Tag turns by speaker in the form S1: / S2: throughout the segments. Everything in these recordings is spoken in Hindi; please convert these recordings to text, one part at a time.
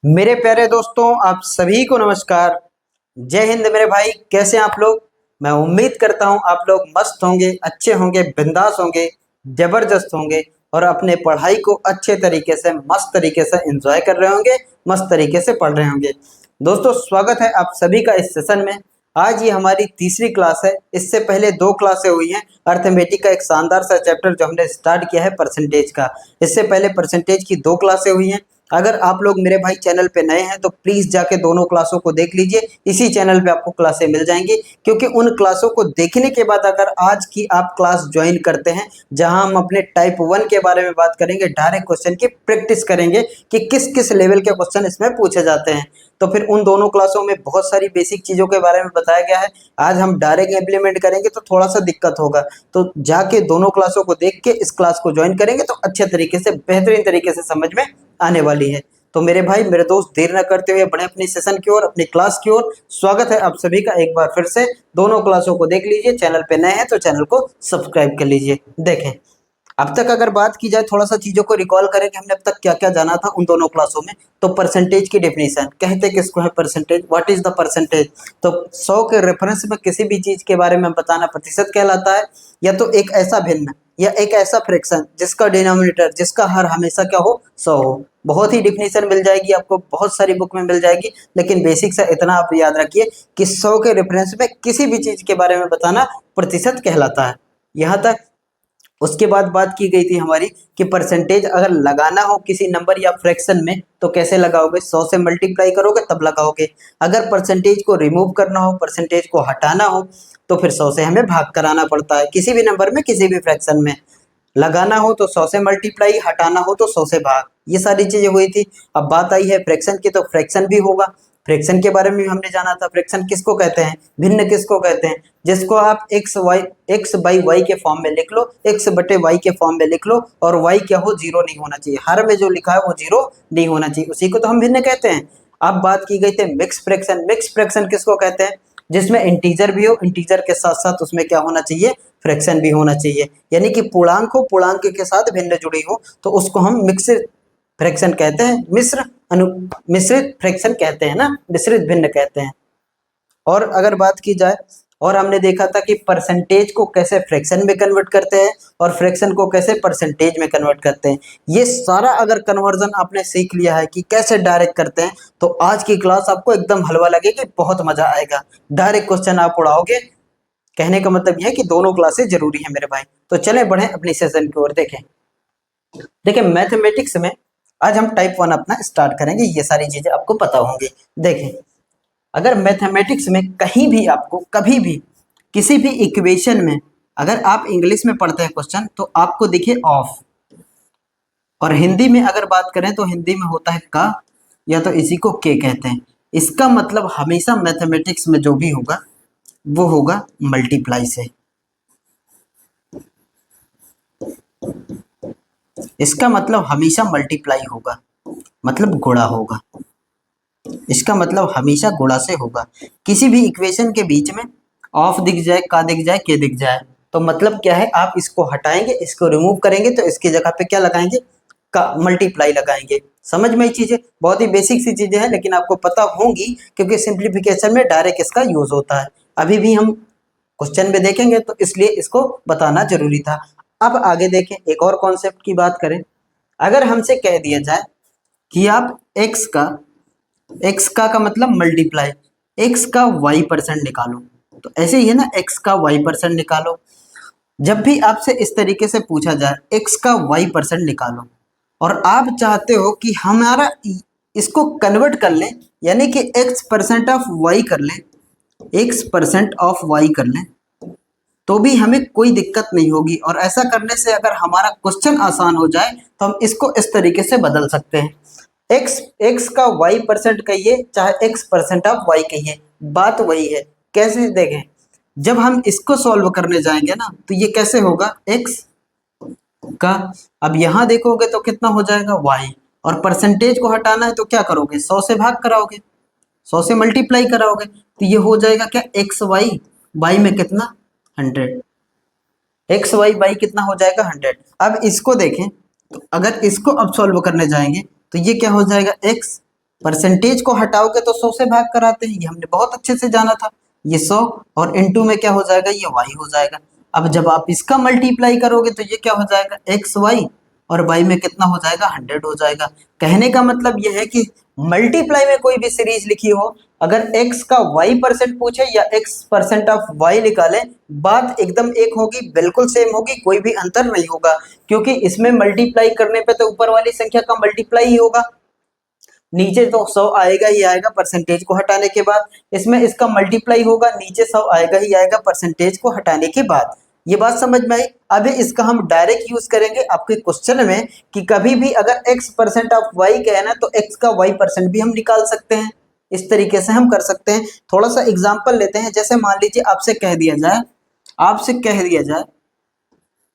S1: मेरे प्यारे दोस्तों, आप सभी को नमस्कार। जय हिंद मेरे भाई। कैसे हैं आप लोग? मैं उम्मीद करता हूं आप लोग मस्त होंगे, अच्छे होंगे, बिंदास होंगे, जबरदस्त होंगे और अपने पढ़ाई को अच्छे तरीके से मस्त तरीके से एंजॉय कर रहे होंगे, मस्त तरीके से पढ़ रहे होंगे। दोस्तों, स्वागत है आप सभी का इस सेशन में। आज ये हमारी तीसरी क्लास है। इससे पहले दो क्लासें हुई हैं। अर्थमेटिक का एक शानदार सा चैप्टर जो हमने स्टार्ट किया है परसेंटेज का। इससे पहले परसेंटेज की दो क्लासें हुई हैं। अगर आप लोग मेरे भाई चैनल पे नए हैं तो प्लीज जाके दोनों क्लासों को देख लीजिए। इसी चैनल पे आपको क्लासें मिल जाएंगी, क्योंकि उन क्लासों को देखने के बाद अगर आज की आप क्लास ज्वाइन करते हैं, जहां हम अपने टाइप 1 के बारे में बात करेंगे, डायरेक्ट क्वेश्चन की प्रैक्टिस करेंगे कि किस किस लेवल के क्वेश्चन इसमें पूछे जाते हैं, तो फिर उन दोनों क्लासों में बहुत सारी बेसिक चीजों के बारे में बताया गया है। आज हम डायरेक्ट इम्प्लीमेंट करेंगे तो थोड़ा सा दिक्कत होगा, तो जाके दोनों क्लासों को देख के इस क्लास को ज्वाइन करेंगे तो अच्छे तरीके से, बेहतरीन तरीके से समझ में आने वाली है। तो मेरे भाई, मेरे दोस्त, देर न करते हुए बढ़े अपनी सेशन की ओर, अपनी क्लास की ओर। स्वागत है आप सभी का एक बार फिर से। दोनों क्लासों को देख लीजिए। चैनल पे नए हैं तो चैनल को सब्सक्राइब कर लीजिए। देखें, अब तक अगर बात की जाए, थोड़ा सा चीजों को रिकॉल करें कि हमने अब तक क्या क्या जाना था उन दोनों क्लासों में। तो परसेंटेज की डेफिनेशन, कहते किसको है percentage, what is the percentage. तो 100 के रेफरेंस में किसी भी चीज के बारे में बताना प्रतिशत कहलाता है, या तो एक ऐसा भिन्न या एक ऐसा फ्रैक्शन जिसका डिनोमिनेटर, जिसका हर हमेशा क्या हो, 100 हो। बहुत ही डिफिनेशन मिल जाएगी आपको, बहुत सारी बुक में मिल जाएगी, लेकिन बेसिक से इतना आप याद रखिए कि 100 के रेफरेंस में किसी भी चीज के बारे में बताना प्रतिशत कहलाता है। यहाँ तक। उसके बाद बात की गई थी हमारी कि परसेंटेज अगर लगाना हो किसी नंबर या फ्रैक्शन में तो कैसे लगाओगे, 100 से मल्टीप्लाई करोगे तब लगाओगे। अगर परसेंटेज को रिमूव करना हो, परसेंटेज को हटाना हो, तो फिर 100 से हमें भाग कराना पड़ता है। किसी भी नंबर में, किसी भी फ्रैक्शन में लगाना हो तो 100 से मल्टीप्लाई, हटाना हो तो 100 से भाग। ये सारी चीजें हुई थी। अब बात आई है फ्रैक्शन की, तो फ्रैक्शन भी होगा। फ्रैक्शन के बारे में भी हमने जाना था। फ्रैक्शन किसको कहते हैं, भिन्न किसको कहते हैं, जिसको आप एक्स बाई वाई के फॉर्म में लिख लो, एक्स बटे वाई के फॉर्म में लिख लो, और वाई क्या हो, जीरो नहीं होना चाहिए। हर में जो लिखा है वो जीरो नहीं होना चाहिए, उसी को तो हम भिन्न कहते हैं। अब बात की गई थी मिक्स फ्रैक्शन। मिक्स फ्रैक्शन किसको कहते हैं, जिसमें इंटीजर भी हो, इंटीजर के साथ साथ उसमें क्या होना चाहिए, फ्रैक्शन भी होना चाहिए। यानी कि पूर्णांक हो, पूर्णांक के साथ भिन्न जुड़ी हो, तो उसको हम मिक्स फ्रैक्शन कहते हैं। मिश्रित फ्रैक्शन कहते हैं ना, मिश्रित भिन्न कहते हैं। और अगर बात की जाए, और हमने देखा था कि परसेंटेज को कैसे फ्रैक्शन में कन्वर्ट करते हैं और फ्रैक्शन को कैसे परसेंटेज में कन्वर्ट करते हैं। ये सारा अगर कन्वर्जन आपने सीख लिया है कि कैसे डायरेक्ट करते हैं, तो आज की क्लास आपको एकदम हलवा लगेगी, बहुत मजा आएगा। डायरेक्ट क्वेश्चन आप उड़ाओगे। कहने का मतलब यह है कि दोनों क्लासेस जरूरी है मेरे भाई। तो चलें बढ़े अपनी सेशन की ओर। देखें, मैथमेटिक्स में आज हम टाइप 1 अपना स्टार्ट करेंगे। ये सारी चीजें आपको पता होंगी। देखें, अगर मैथमेटिक्स में कहीं भी आपको कभी भी किसी भी इक्वेशन में, अगर आप इंग्लिश में पढ़ते हैं क्वेश्चन, तो आपको देखिए ऑफ, और हिंदी में अगर बात करें तो हिंदी में होता है का, या तो इसी को के कहते हैं। इसका मतलब हमेशा मैथमेटिक्स में जो भी होगा वो होगा मल्टीप्लाई से। इसका मतलब हमेशा मल्टीप्लाई होगा, मतलब गुणा होगा। इसका मतलब हमेशा गुणा से होगा। किसी भी इक्वेशन के बीच में ऑफ दिख जाए, का दिख जाए, के दिख जाए, तो मतलब क्या है, आप इसको हटाएंगे, इसको रिमूव करेंगे, तो इसकी जगह पे क्या लगाएंगे, का, मल्टीप्लाई लगाएंगे। समझ में ये चीजें बहुत ही बेसिक सी चीजें हैं, लेकिन आपको पता होंगी, क्योंकि सिंप्लीफिकेशन में डायरेक्ट इसका यूज होता है। अभी भी हम क्वेश्चन में देखेंगे, तो इसलिए इसको बताना जरूरी था। अब आगे देखें, एक और कॉन्सेप्ट की बात करें। अगर हमसे कह दिया जाए कि आप एक्स का मतलब मल्टीप्लाई, एक्स का वाई परसेंट निकालो, तो ऐसे ही है ना, एक्स का वाई परसेंट निकालो। जब भी आपसे इस तरीके से पूछा जाए एक्स का वाई परसेंट निकालो, और आप चाहते हो कि हमारा इसको कन्वर्ट कर लें, यानी कि एक्स परसेंट ऑफ वाई कर लें, एक्स परसेंट ऑफ वाई कर लें, तो भी हमें कोई दिक्कत नहीं होगी। और ऐसा करने से अगर हमारा क्वेश्चन आसान हो जाए तो हम इसको इस तरीके से बदल सकते हैं। एक्स का वाई परसेंट कहिए, चाहे एक्स परसेंट ऑफ वाई कहिए, बात वही है। कैसे देखें, जब हम इसको सॉल्व करने जाएंगे ना, तो ये कैसे होगा, एक्स का, अब यहां देखोगे तो कितना हो जाएगा, वाई, और परसेंटेज को हटाना है तो क्या करोगे, 100 से भाग कराओगे, 100 से मल्टीप्लाई कराओगे, तो ये हो जाएगा क्या, एक्स वाई, वाई में कितना, 100, एक्स वाई वाई कितना हो जाएगा, 100। अब इसको देखें, तो अगर इसको अब सॉल्व करने जाएंगे तो ये क्या हो जाएगा, एक्स परसेंटेज को हटाओगे तो 100 से भाग कराते हैं, ये हमने बहुत अच्छे से जाना था। ये 100 और इनटू में क्या हो जाएगा, ये y हो जाएगा। अब जब आप इसका मल्टीप्लाई करोगे तो ये क्या हो जाएगा, एक्स वाई, और y में कितना हो जाएगा, 100 हो जाएगा। कहने का मतलब ये है कि मल्टीप्लाई में कोई भी सीरीज लिखी हो, अगर x का y% पूछे या x% ऑफ y निकाले, बात एकदम एक होगी, बिल्कुल सेम होगी, कोई भी अंतर नहीं होगा, क्योंकि इसमें मल्टीप्लाई करने पे तो ऊपर वाली संख्या का मल्टीप्लाई ही होगा, नीचे तो 100 आएगा ही आएगा परसेंटेज को हटाने के बाद, इसमें इसका मल्टीप्लाई होगा, नीचे 100 आएगा ही आएगा परसेंटेज को हटाने के बाद। ये बात समझ में आई। अभी इसका हम डायरेक्ट यूज करेंगे आपके क्वेश्चन में कि कभी भी अगर x% ऑफ y कहना तो x का y% भी हम निकाल सकते हैं, इस तरीके से हम कर सकते हैं। थोड़ा सा एग्जाम्पल लेते हैं, जैसे मान लीजिए आपसे कह दिया जाए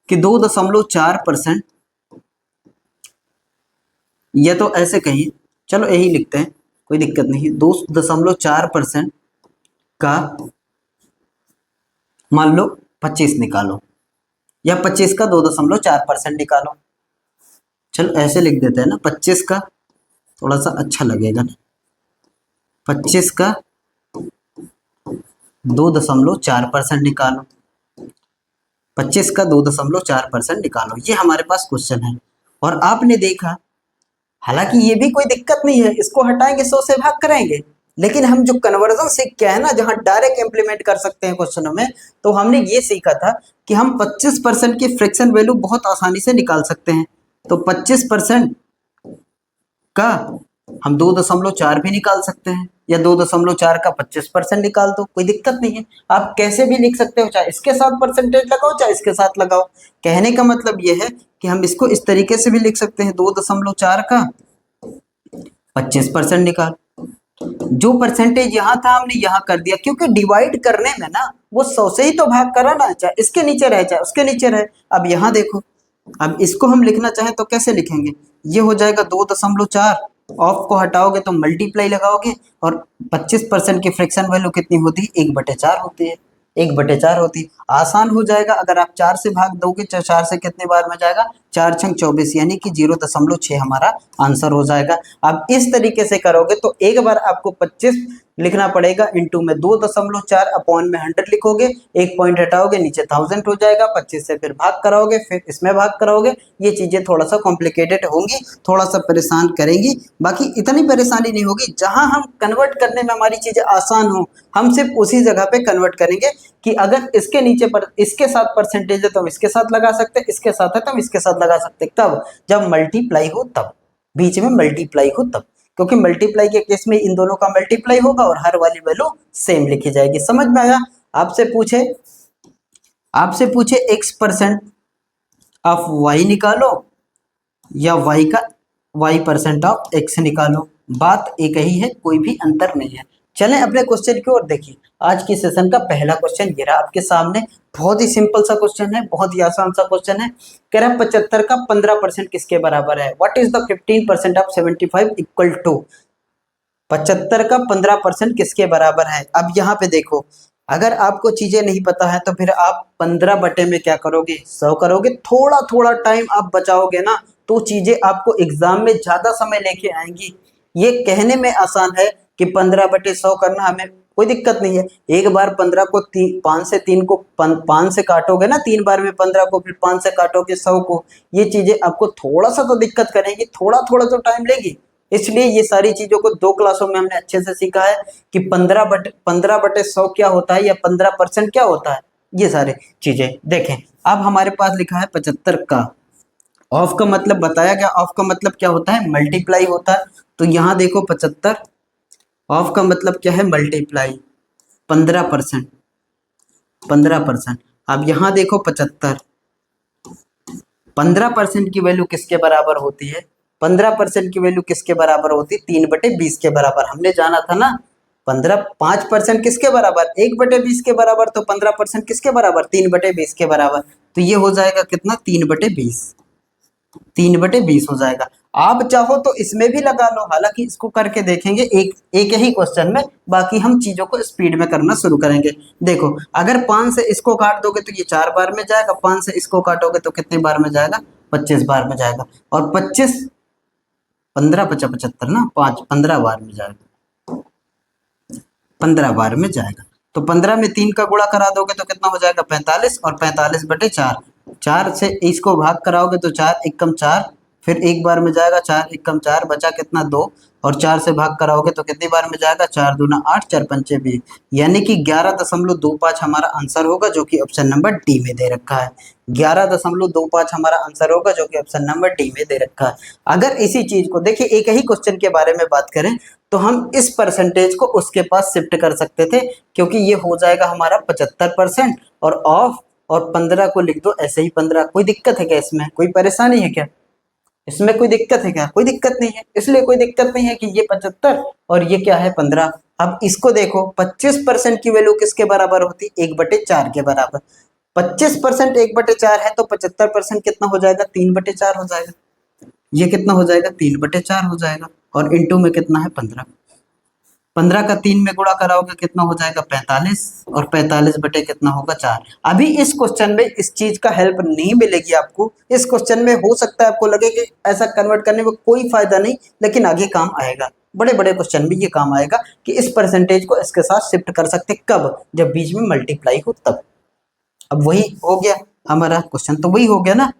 S1: कि 2.4%, या तो ऐसे कहिए, चलो यही लिखते हैं, कोई दिक्कत नहीं है, 2.4% का मान लो 25 निकालो, या 25 का 2.4% निकालो। चलो ऐसे लिख देते हैं ना, 25 का थोड़ा सा अच्छा लगेगा ना, 25 का 2.4% निकालो, 25 का 2.4% निकालो, ये हमारे पास क्वेश्चन है। और आपने देखा, हालांकि ये भी कोई दिक्कत नहीं है, इसको हटाएंगे 100 से भाग करेंगे, लेकिन हम जो कन्वर्जन सीख के है ना, जहां डायरेक्ट इंप्लीमेंट कर सकते हैं क्वेश्चनों में, तो हमने ये सीखा था कि हम 25% की फ्रैक्शन वैल्यू बहुत आसानी से निकाल सकते हैं। तो 25% का हम 2.4 भी निकाल सकते हैं, या 2.4 का 25% निकाल दो, कोई दिक्कत नहीं है। आप कैसे भी लिख सकते हो, चाहे इसके साथ परसेंटेज लगाओ चाहे इसके साथ लगाओ। कहने का मतलब यह है कि हम इसको इस तरीके से भी लिख सकते हैं, 2.4 का 25% निकाल, जो परसेंटेज यहाँ था हमने यहाँ कर दिया, क्योंकि डिवाइड करने में ना वो 100 से ही तो भाग करा ना, चाहे इसके नीचे रहे चाहे उसके नीचे रहे। अब यहाँ देखो, अब इसको हम लिखना चाहें तो कैसे लिखेंगे, ये हो जाएगा 2.4, ऑफ को हटाओगे तो मल्टीप्लाई लगाओगे, और 25% की फ्रैक्शन वैल्यू कितनी होती है, 1/4 होती है, 1/4 होती है। आसान हो जाएगा, अगर आप 4 से भाग दोगे तो 4 से कितने बार में जाएगा, 4 छंग 24, यानी कि 0.6 हमारा आंसर हो जाएगा। अब इस तरीके से करोगे तो एक बार आपको 25 लिखना पड़ेगा, इंटू में 2.4 अपॉन में 100 लिखोगे, एक पॉइंट हटाओगे नीचे 1000 हो जाएगा, 25 से फिर भाग कराओगे, फिर इसमें भाग कराओगे। ये चीजें थोड़ा सा कॉम्प्लिकेटेड होंगी, थोड़ा सा परेशान करेंगी, बाकी इतनी परेशानी नहीं होगी। जहां हम कन्वर्ट करने में हमारी चीजें आसान हो, हम सिर्फ उसी जगह पे कन्वर्ट करेंगे कि अगर इसके नीचे पर इसके साथ परसेंटेज है तो हम इसके साथ लगा सकते हैं, इसके साथ है तो हम इसके साथ लगा सकते हैं, तब जब मल्टीप्लाई हो, तब बीच में मल्टीप्लाई हो तब, क्योंकि मल्टीप्लाई के केस में इन दोनों का मल्टीप्लाई होगा और हर वाली वैल्यू सेम लिखी जाएगी। समझ में आया। आपसे पूछे x% ऑफ y निकालो या y% ऑफ x निकालो, बात एक ही है, कोई भी अंतर नहीं है। चलें अपने क्वेश्चन की ओर। देखिए आज की सेशन का पहला क्वेश्चन ये रहा आपके सामने, बहुत ही सिंपल सा क्वेश्चन है, बहुत ही आसान सा क्वेश्चन है। कह रहा है 75 का 15% किसके बराबर है, what is the 15% of 75 equal to, 75 का 15% किसके बराबर है। अब यहाँ पे देखो, अगर आपको चीजें नहीं पता है तो फिर आप 15 बटे में क्या करोगे, 100 करोगे। थोड़ा थोड़ा टाइम आप बचाओगे ना तो चीजें आपको एग्जाम में ज्यादा समय लेके आएंगी। ये कहने में आसान है कि 15/100 करना, हमें कोई दिक्कत नहीं है। एक बार 15 को 5 से 3 को 5 से काटोगे ना, 3 बार में 15 को, फिर 5 से काटोगे 100 को। ये चीजें आपको थोड़ा सा तो दिक्कत करेंगी, थोड़ा थोड़ा तो टाइम लेगी। इसलिए ये सारी चीजों को 2 क्लासों में हमने अच्छे से सीखा है कि 15/100 क्या होता है या 15% क्या होता है, ये सारी चीजें देखें। अब हमारे पास लिखा है 75 का, ऑफ का मतलब बताया गया, ऑफ का मतलब क्या होता है, मल्टीप्लाई होता है। तो यहाँ देखो 75, ऑफ का मतलब क्या है, मल्टीप्लाई, 15%, 15%। अब यहाँ देखो 75, 15% की वैल्यू किसके बराबर होती है, 15% की वैल्यू किसके बराबर होती है, 3/20 के बराबर। हमने जाना था ना, 5% किसके बराबर, 1/20 के बराबर, तो 15% किसके बराबर, 3/20 के बराबर। तो ये हो जाएगा कितना, 3/20, 3/20 हो जाएगा। आप चाहो तो इसमें भी लगा लो, हालांकि इसको करके देखेंगे एक ही क्वेश्चन में, बाकी हम चीजों को स्पीड में करना शुरू करेंगे। देखो अगर 5 से इसको काट दोगे तो ये 4 बार में जाएगा, 5 से इसको काटोगे तो कितने बार में जाएगा, 25 बार में जाएगा। और 25 15 पचा 75 ना, 5 15 बार में जाएगा, 15 बार में जाएगा। तो 15 में 3 का गुणा करा दोगे तो कितना हो जाएगा 45, और 45 बटे 4, 4 से इसको भाग कराओगे तो 4 एकम 4, फिर एक बार में जाएगा 4 एकम 4, बचा कितना 2, और 4 से भाग कराओगे तो कितनी बार में जाएगा 4 दूना 8, 4 पंचे 20, यानी कि 11.25 हमारा आंसर होगा, जो कि ऑप्शन नंबर डी में दे रखा है। 11.25 हमारा आंसर होगा, जो कि ऑप्शन नंबर डी में दे रखा है। अगर इसी चीज को देखिए, एक ही क्वेश्चन के बारे में बात करें तो हम इस परसेंटेज को उसके पास शिफ्ट कर सकते थे, क्योंकि ये हो जाएगा हमारा 75%, और ऑफ और 15 को लिख दो ऐसे ही 15। कोई दिक्कत है क्या इसमें, कोई परेशानी है क्या, इसमें कोई दिक्कत है क्या, कोई दिक्कत नहीं है। इसलिए कोई दिक्कत नहीं है कि ये 75 और ये क्या है 15। अब इसको देखो, 25% की वैल्यू किसके बराबर होती, 1/4 के बराबर। 25% 1/4 है तो 75% कितना हो जाएगा, 3/4 हो जाएगा। ये कितना हो जाएगा, 3/4 हो जाएगा, और इंटू में कितना है 15। 15 का 3 में गुणा कराओगे कितना हो जाएगा 45, और 45 बटे कितना होगा 4। अभी इस क्वेश्चन में इस चीज का हेल्प नहीं मिलेगी आपको। इस क्वेश्चन में हो सकता है आपको लगे कि ऐसा कन्वर्ट करने में कोई फायदा नहीं, लेकिन आगे काम आएगा। बड़े बड़े क्वेश्चन में ये काम आएगा कि इस परसेंटेज को इसके साथ शिफ्ट कर सकते, कब, जब बीच में मल्टीप्लाई हो तब। अब वही हो गया हमारा क्वेश्चन, तो वही हो गया ना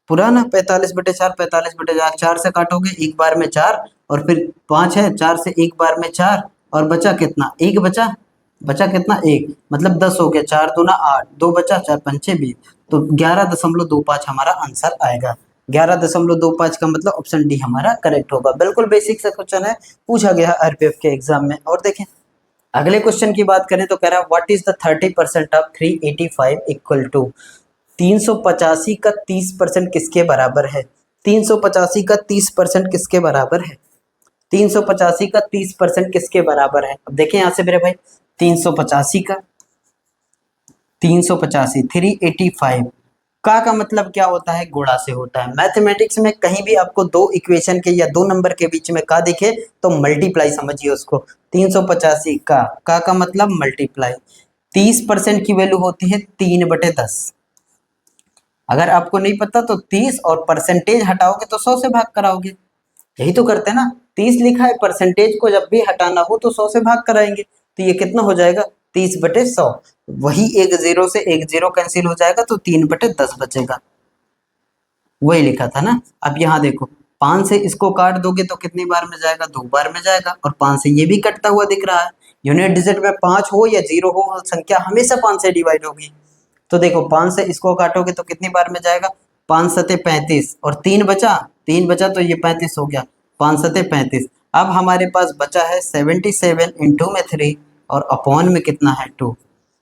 S1: पुराना, 45/4, 45/4, 4 से काटोगे एक बार में 4, और फिर 5 है, 4 से एक बार में 4, और बचा कितना, एक बचा, बचा कितना एक, मतलब 10 हो गया, 4 दूना 8, 2 बचा, 4 पंचे 20, तो 11.25 हमारा आंसर आएगा। 11.25 का मतलब ऑप्शन डी हमारा करेक्ट होगा। बिल्कुल बेसिक सा क्वेश्चन है, पूछा गया आरपीएफ के एग्जाम में। और देखें अगले क्वेश्चन की बात करें तो कह रहा है what is the 30% of 385 equal to, 385 का 30% किसके बराबर है, 385 का 30% किसके बराबर है, 385 का 30% किसके बराबर है। अब देखें यहां से मेरे भाई, 385 का 385 385 का मतलब क्या होता है, गुणा से होता है। मैथमेटिक्स में कहीं भी आपको दो इक्वेशन के या दो नंबर के बीच में का दिखे तो मल्टीप्लाई समझिए उसको। 385 का मतलब मल्टीप्लाई। 30% की वैल्यू होती है 3/10। अगर आपको नहीं पता तो 30 और परसेंटेज हटाओगे तो 100 से भाग कराओगे, यही तो करते हैं ना। 30 लिखा है, परसेंटेज को जब भी हटाना हो तो 100 से भाग कराएंगे, तो ये कितना हो जाएगा 30/100। वही एक जीरो से एक जीरो कैंसिल हो जाएगा तो 3/10 बचेगा, वही लिखा था ना। अब यहाँ देखो 5 से इसको काट दोगे तो कितनी बार में जाएगा, 2 बार में जाएगा, और 5 से ये भी कटता हुआ दिख रहा है। यूनिट डिजिट में 5 हो या 0 हो, संख्या हमेशा 5 से डिवाइड होगी। तो देखो 5 से इसको काटोगे तो कितनी बार में जाएगा, 5 सते 35, और 3 बचा, 3 बचा तो ये 35 हो गया, 5 सते 35। अब हमारे पास बचा है 77 इंटू में 3 और अपॉन में कितना है 2।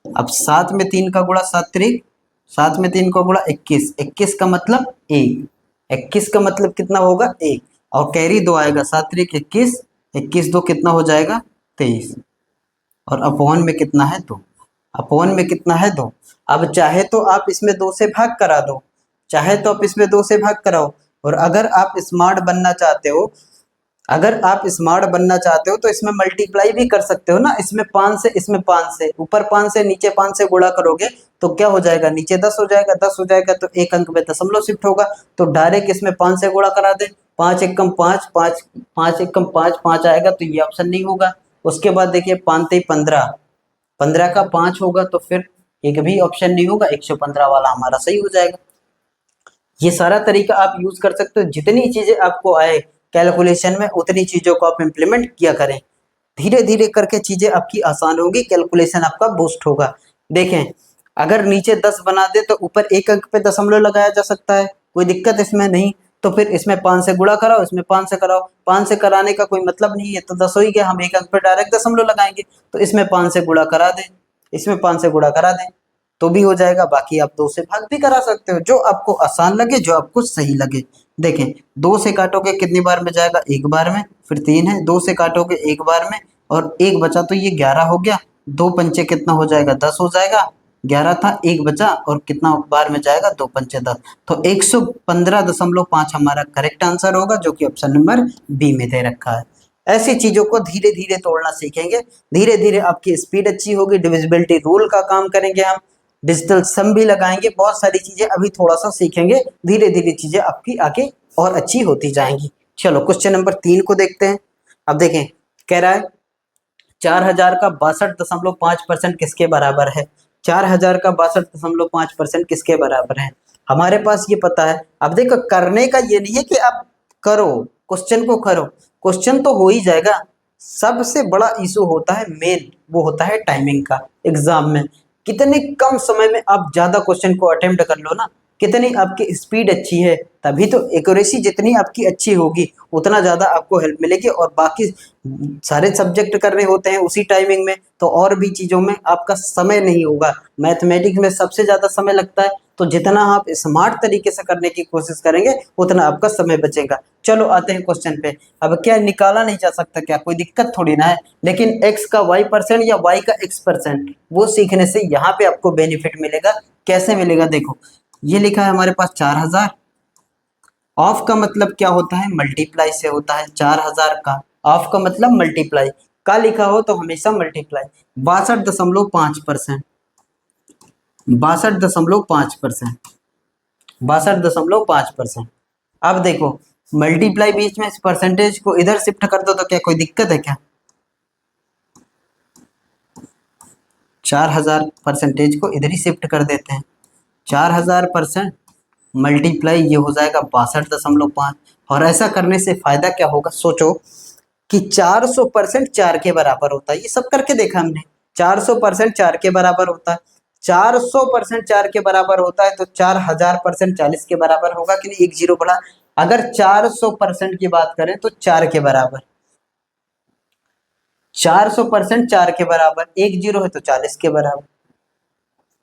S1: अब 7 में 3 का गुणा 7 त्रिक, 7 में 3 का गुणा 21, 21 का मतलब 1, 21 का मतलब कितना होगा 1, और कैरी 2 आएगा, 7 त्रिक 21, 21 2 कितना हो जाएगा 23, और अपॉन में कितना है 2, अपॉन में कितना है 2। अब चाहे तो आप इसमें 2 से भाग करा दो, चाहे तो आप इसमें 2 से भाग कराओ, और अगर आप स्मार्ट बनना चाहते हो, अगर आप स्मार्ट बनना चाहते हो तो इसमें मल्टीप्लाई भी कर सकते हो ना। इसमें 5 से, इसमें 5 से, ऊपर 5 से नीचे 5 से गुणा करोगे तो क्या हो जाएगा, नीचे 10 हो जाएगा, 10 हो जाएगा तो एक अंक में दशमलव शिफ्ट होगा, तो डायरेक्ट इसमें 5 से गुणा करा दे, 5 एकम 5, 5 5 एकम 5, 5 आएगा, तो ये ऑप्शन नहीं होगा। उसके बाद देखिए 5 ते 15, 15 का 5 होगा, तो फिर एक भी ऑप्शन नहीं होगा, 115 वाला हमारा सही हो जाएगा। ये सारा तरीका आप यूज कर सकते हो, जितनी चीजें आपको आए कैलकुलेशन में उतनी चीजों को आप इम्प्लीमेंट किया करें। धीरे धीरे करके चीजें आपकी आसान होगी, कैलकुलेशन आपका बूस्ट होगा। देखें अगर नीचे 10 बना दे तो ऊपर एक अंक पे दशमलव लगाया जा सकता है, कोई दिक्कत इसमें नहीं। तो फिर इसमें 5 से गुणा कराओ, इसमें 5 से कराओ, 5 से कराने का कोई मतलब नहीं है, तो 10 हो ही गया, हम एक अंक पे डायरेक्ट दशमलव लगाएंगे, तो इसमें 5 से गुणा करा दें, इसमें 5 से गुणा करा दें तो भी हो जाएगा। बाकी आप 2 से भाग भी करा सकते हो, जो आपको आसान लगे, जो आपको सही लगे। देखें 2 से काटोगे कितनी बार में जाएगा, एक बार में, फिर 3 है, 2 से काटोगे एक बार में, और एक बचा तो ये 11 हो गया, 2 पंचे कितना हो जाएगा 10 हो जाएगा, 11 था एक बचा, और कितना बार में जाएगा 2 पंचे 10, तो 115.5 हमारा करेक्ट आंसर होगा, जो कि ऑप्शन नंबर बी में दे रखा है। ऐसी चीजों को धीरे धीरे तोड़ना सीखेंगे, धीरे धीरे आपकी स्पीड अच्छी होगी। डिविजिबिलिटी रूल का काम करेंगे हम, डिजिटल सम भी लगाएंगे, बहुत सारी चीजें अभी थोड़ा सा सीखेंगे, धीरे धीरे चीजें आपकी आगे और अच्छी होती जाएंगी। चलो क्वेश्चन नंबर 3 को देखते हैं। अब देखें, कह रहा है 4000 का 62.5% किसके बराबर है। 4000 का 62.5% किसके बराबर है। हमारे पास ये पता है। अब देखो, करने का ये नहीं है कि आप करो, क्वेश्चन को करो, क्वेश्चन तो हो ही जाएगा। सबसे बड़ा इशू होता है मेन, वो होता है टाइमिंग का। एग्जाम में कितने कम समय में आप ज्यादा क्वेश्चन को अटेम्प्ट कर लो ना, कितनी आपकी स्पीड अच्छी है, तभी तो एक्यूरेसी जितनी आपकी अच्छी होगी उतना ज़्यादा आपको हेल्प मिलेगी। और बाकी सारे सब्जेक्ट करने होते हैं उसी टाइमिंग में, तो और भी चीज़ों में आपका समय नहीं होगा। मैथमेटिक्स में सबसे ज़्यादा समय लगता है, तो जितना आप स्मार्ट तरीके से करने की कोशिश करेंगे उतना आपका समय बचेगा। चलो आते हैं क्वेश्चन पे। अब क्या निकाला नहीं जा सकता क्या, कोई दिक्कत थोड़ी ना है, लेकिन x का y% या y का x% वो सीखने से यहाँ पे आपको बेनिफिट मिलेगा। कैसे मिलेगा, देखो ये लिखा है हमारे पास 4000। ऑफ का मतलब क्या होता है, मल्टीप्लाई से होता है। 4000 का ऑफ का मतलब मल्टीप्लाई का लिखा हो तो हमेशा मल्टीप्लाई। 62.5%, 62.5%, 62.5%। अब देखो मल्टीप्लाई बीच में, इस परसेंटेज को इधर शिफ्ट कर दो तो क्या कोई दिक्कत है क्या। 4000 परसेंटेज को इधर ही शिफ्ट कर देते हैं। 4000% मल्टीप्लाई ये हो जाएगा 62.5। और ऐसा करने से फायदा क्या होगा, सोचो कि 400% 4 के बराबर होता है। ये सब करके देखा हमने, 400% 4 के बराबर होता है। 400% 4 के बराबर होता है तो 4000% 40 के बराबर होगा कि नहीं, एक जीरो बढ़ा। अगर 400% की बात करें तो 4 के बराबर, 400% 4 के बराबर, एक जीरो है तो 40 के बराबर।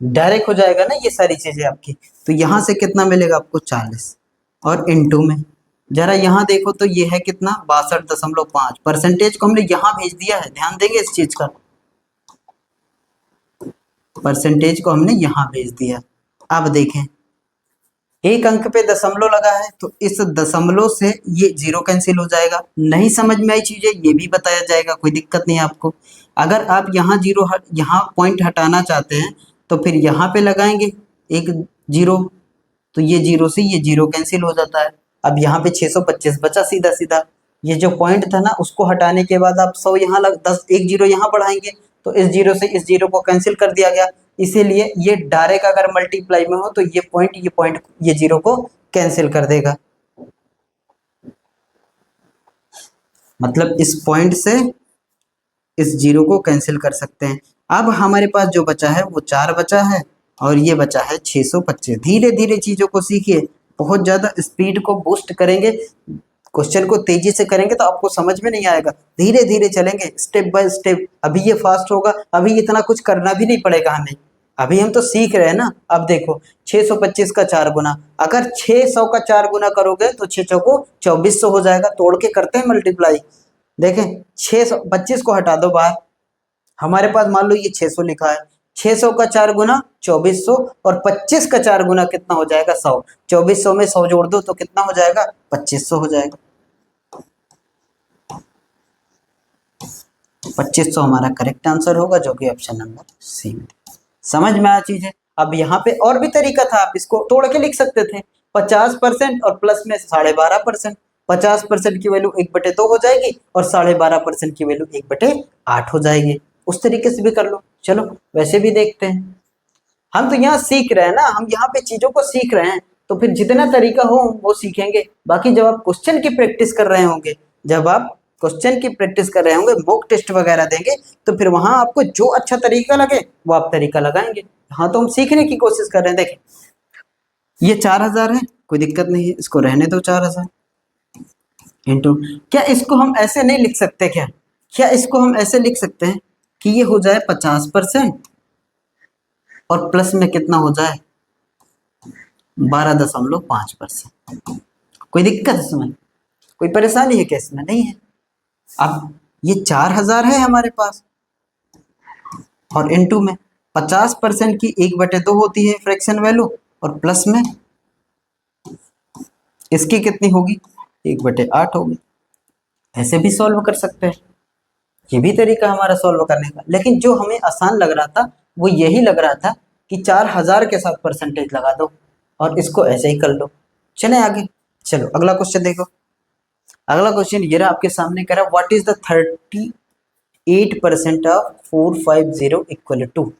S1: डायरेक्ट हो जाएगा ना ये सारी चीजें आपकी। तो यहां से कितना मिलेगा आपको, 40। और इनटू में जरा यहाँ देखो तो ये है कितना, 62.5। परसेंटेज को हमने यहाँ भेज दिया है, ध्यान देंगे इस चीज का। परसेंटेज को हमने यहाँ भेज दिया। अब देखें, एक अंक पे दशमलव लगा है तो इस दशमलव से ये जीरो कैंसिल हो जाएगा। नहीं समझ में आई चीजें, ये भी बताया जाएगा, कोई दिक्कत नहीं है आपको। अगर आप यहाँ जीरो यहाँ पॉइंट हटाना चाहते हैं तो फिर यहाँ पे लगाएंगे एक जीरो, तो ये जीरो से ये जीरो कैंसिल हो जाता है। अब यहाँ पे 625 बचा सीधा सीधा। ये जो पॉइंट था ना उसको हटाने के बाद आप 100 यहाँ लग 10 एक जीरो यहाँ बढ़ाएंगे तो इस जीरो से इस जीरो को कैंसिल कर दिया गया। इसीलिए ये डायरेक्ट अगर मल्टीप्लाई में हो तो ये पॉइंट ये जीरो को कैंसिल कर देगा। मतलब इस पॉइंट से इस जीरो को कैंसिल कर सकते हैं। अब हमारे पास जो बचा है वो 4 बचा है और ये बचा है 625। धीरे धीरे चीजों को सीखिए, बहुत ज्यादा स्पीड को बूस्ट करेंगे, क्वेश्चन को तेजी से करेंगे तो आपको समझ में नहीं आएगा। धीरे धीरे चलेंगे, स्टेप बाय स्टेप। अभी ये फास्ट होगा, अभी इतना कुछ करना भी नहीं पड़ेगा हमें, अभी हम तो सीख रहे हैं ना। अब देखो 625 का 4 गुना, अगर 600 का 4 गुना करोगे तो 6 को 2400 हो जाएगा। तोड़ के करते हैं मल्टीप्लाई। देखें 625 को हटा दो बाहर, हमारे पास मान लो ये 600 लिखा है। 600 का 4 गुना 2400 और 25 का 4 गुना कितना हो जाएगा, 100। 2400 में 100 जोड़ दो तो कितना हो जाएगा, 2500 हो जाएगा। 2500 हमारा करेक्ट आंसर होगा, जो कि ऑप्शन नंबर सी में। समझ में आया चीजें। अब यहाँ पे और भी तरीका था, आप इसको तोड़ के लिख सकते थे। 50% और प्लस में 12.5%। 50% की वैल्यू 1/2 हो जाएगी और 12.5% की वैल्यू 1/8 हो जाएगी। उस तरीके से भी कर लो। चलो वैसे भी देखते हैं। हम तो यहाँ सीख रहे हैं ना, हम यहाँ पे चीजों को सीख रहे हैं, तो फिर जितना तरीका हो वो सीखेंगे। बाकी जब आप क्वेश्चन की प्रैक्टिस कर रहे होंगे, जब आप क्वेश्चन की प्रैक्टिस कर रहे होंगे, मॉक टेस्ट वगैरह देंगे, तो फिर वहां आपको जो अच्छा तरीका लगे वो आप तरीका लगाएंगे। हाँ तो हम सीखने की कोशिश कर रहे हैं। देखें ये 4000 है, कोई दिक्कत नहीं है, इसको रहने दो 4000 इंटू। क्या इसको हम ऐसे नहीं लिख सकते क्या, क्या इसको हम ऐसे लिख सकते हैं कि ये हो जाए 50% और प्लस में कितना हो जाए 12.5%। कोई दिक्कत है इसमें, कोई परेशानी है क्या इसमें, नहीं है। अब ये 4000 है हमारे पास और इनटू में 50% की 1/2 होती है फ्रैक्शन वैल्यू, और प्लस में इसकी कितनी होगी, 1/8 होगी। ऐसे भी सॉल्व कर सकते हैं, ये भी तरीका हमारा सॉल्व करने का। लेकिन जो हमें आसान लग रहा था वो यही लग रहा था कि 4000 के साथ परसेंटेज लगा दो और इसको ऐसे ही कर लो। चले आगे, चलो अगला क्वेश्चन देखो। अगला क्वेश्चन ये रहा आपके सामने, कह रहा what is the 38% of 450 equal to.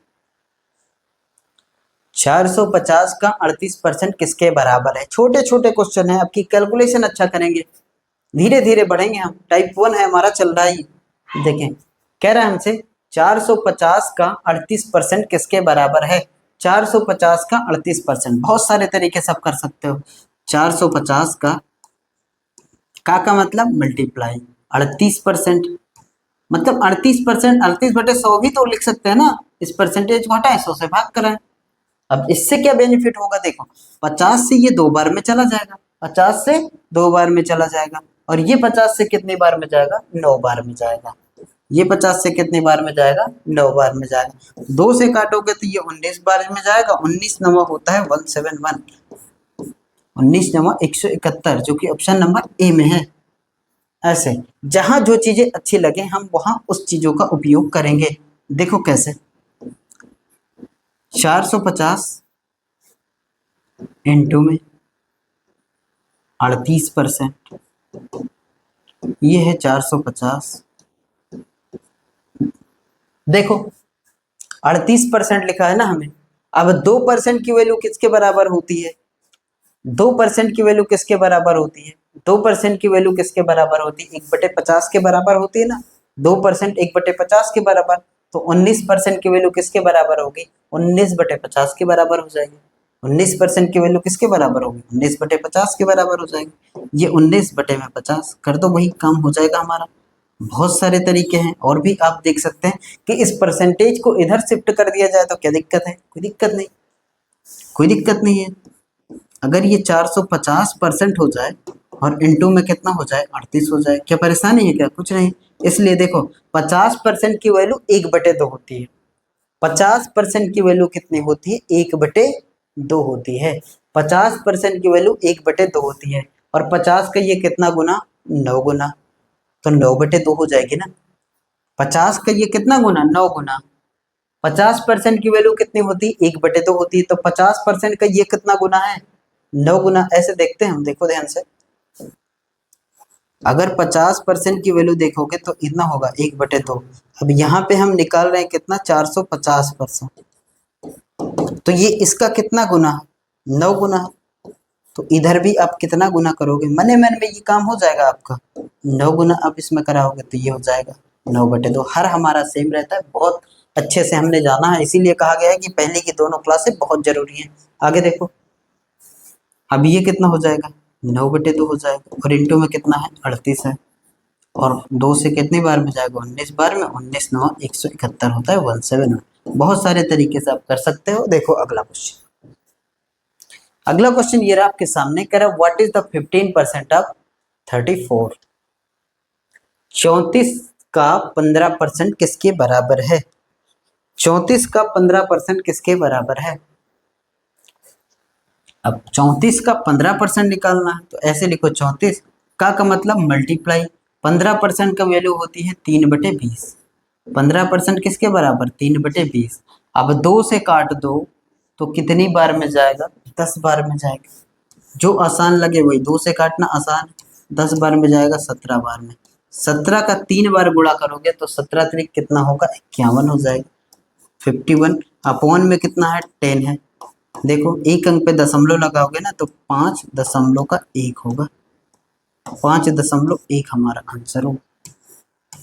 S1: 450 का 38% किसके बराबर है। छोटे छोटे क्वेश्चन है, आपकी कैलकुलेशन अच्छा करेंगे, धीरे धीरे बढ़ेंगे हम। टाइप 1 है हमारा, चल रहा है। देखें, कह रहा है हमसे 450 का 38% किसके बराबर है। 450 का 38%, बहुत सारे तरीके से आप कर सकते हो। 450 का मतलब मल्टीप्लाई 38%, मतलब 38%, 38/100 भी तो लिख सकते हैं ना। इस परसेंटेज को हटाएं, 100 से भाग कराएं। अब इससे क्या बेनिफिट होगा, देखो 50 से ये 2 बार में चला जाएगा, 50 से 2 बार में चला जाएगा, और ये 50 से कितनी बार में जाएगा, 9 बार में जाएगा। ये 50 से कितनी बार में जाएगा, 9 बार में जाएगा। 2 से काटोगे तो ये 19 बार में जाएगा। 19 नवा होता है 171, 19 नवा 171, जो कि ऑप्शन नंबर ए में है। ऐसे जहां जो चीजें अच्छी लगे हम वहां उस चीजों का उपयोग करेंगे। देखो कैसे, 450 इंटू में 38%, ये है 450। देखो 38% लिखा है ना हमें। अब 2% की वैल्यू किसके बराबर होती है, 2% की वैल्यू किसके बराबर होती है, 2% की वैल्यू किसके बराबर होती है, 1/50 के बराबर होती है ना। 2% 1/50 के बराबर, तो 19% की वैल्यू किसके बराबर होगी, 19/50 के बराबर हो जाएगी। 19% की वैल्यू किसके बराबर होगी, 19/50 के बराबर हो जाएगी। ये 19/50 कर दो, वही काम हो जाएगा हमारा। बहुत सारे तरीके हैं और भी आप देख सकते हैं कि इस परसेंटेज को इधर शिफ्ट कर दिया जाए तो क्या दिक्कत है, कोई दिक्कत नहीं, कोई दिक्कत नहीं है। अगर ये 450% हो जाए और इंटू में कितना हो जाए, 38 हो जाए, क्या परेशानी है क्या, कुछ नहीं। इसलिए देखो 50% की वैल्यू 1/2 होती है। 50% की वैल्यू कितनी होती है, 1/2 होती है। 50% की वैल्यू 1/2 होती है, और 50 का ये कितना गुना, 9 गुना, तो 9/2 हो जाएगी ना। 50 का ये कितना गुना, 9 गुना। 50% की वैल्यू कितनी होती है, 1/2 होती है, तो 50% का ये कितना गुना है, 9 गुना। ऐसे देखते हैं हम, देखो ध्यान से, अगर 50% की वैल्यू देखोगे तो इतना होगा 1/2। अब यहाँ पे हम निकाल रहे हैं कितना, 450%, तो ये इसका कितना गुना, 9 गुना। तो इधर भी आप कितना गुना करोगे, मने मन में ये काम हो जाएगा आपका। 9 गुना आप इसमें कराओगे तो ये हो जाएगा 9/2। हर हमारा सेम रहता है, बहुत अच्छे से हमने जाना है, इसीलिए कहा गया है कि पहले की दोनों क्लासें बहुत जरूरी हैं। आगे देखो, अब ये कितना हो जाएगा, 9/2 हो जाएगा, और इंटू में कितना है, 38 है, और 2 से कितनी बार में जाएगा, 19 बार में। 19 9 171 होता है 171। बहुत सारे तरीके से आप कर सकते हो। देखो अगला क्वेश्चन, अगला क्वेश्चन ये रहा आपके सामने, कह रहा व्हाट इज द 15% ऑफ 34। 34 का 15% किसके बराबर है, 34 का 15% किसके बराबर है। अब 34 का 15% निकालना है तो ऐसे लिखो, 34 का मतलब मल्टीप्लाई, 15% का वैल्यू होती है 3/20। 15% किसके बराबर, 3/20। अब 2 से काट दो तो कितनी बार में जाएगा, 10 बार में जाएगा। जो आसान लगे वही, 2 से काटना आसान, 10 बार में जाएगा 17 बार में। 17 का 3 बार गुणा करोगे तो 17 त्रिक कितना होगा, 51 हो जाएगा। 51 अपॉन में कितना है, 10 है। देखो एक अंक पे दशमलव लगाओगे ना तो 5.1 होगा, 5.1 हमारा आंसर हो,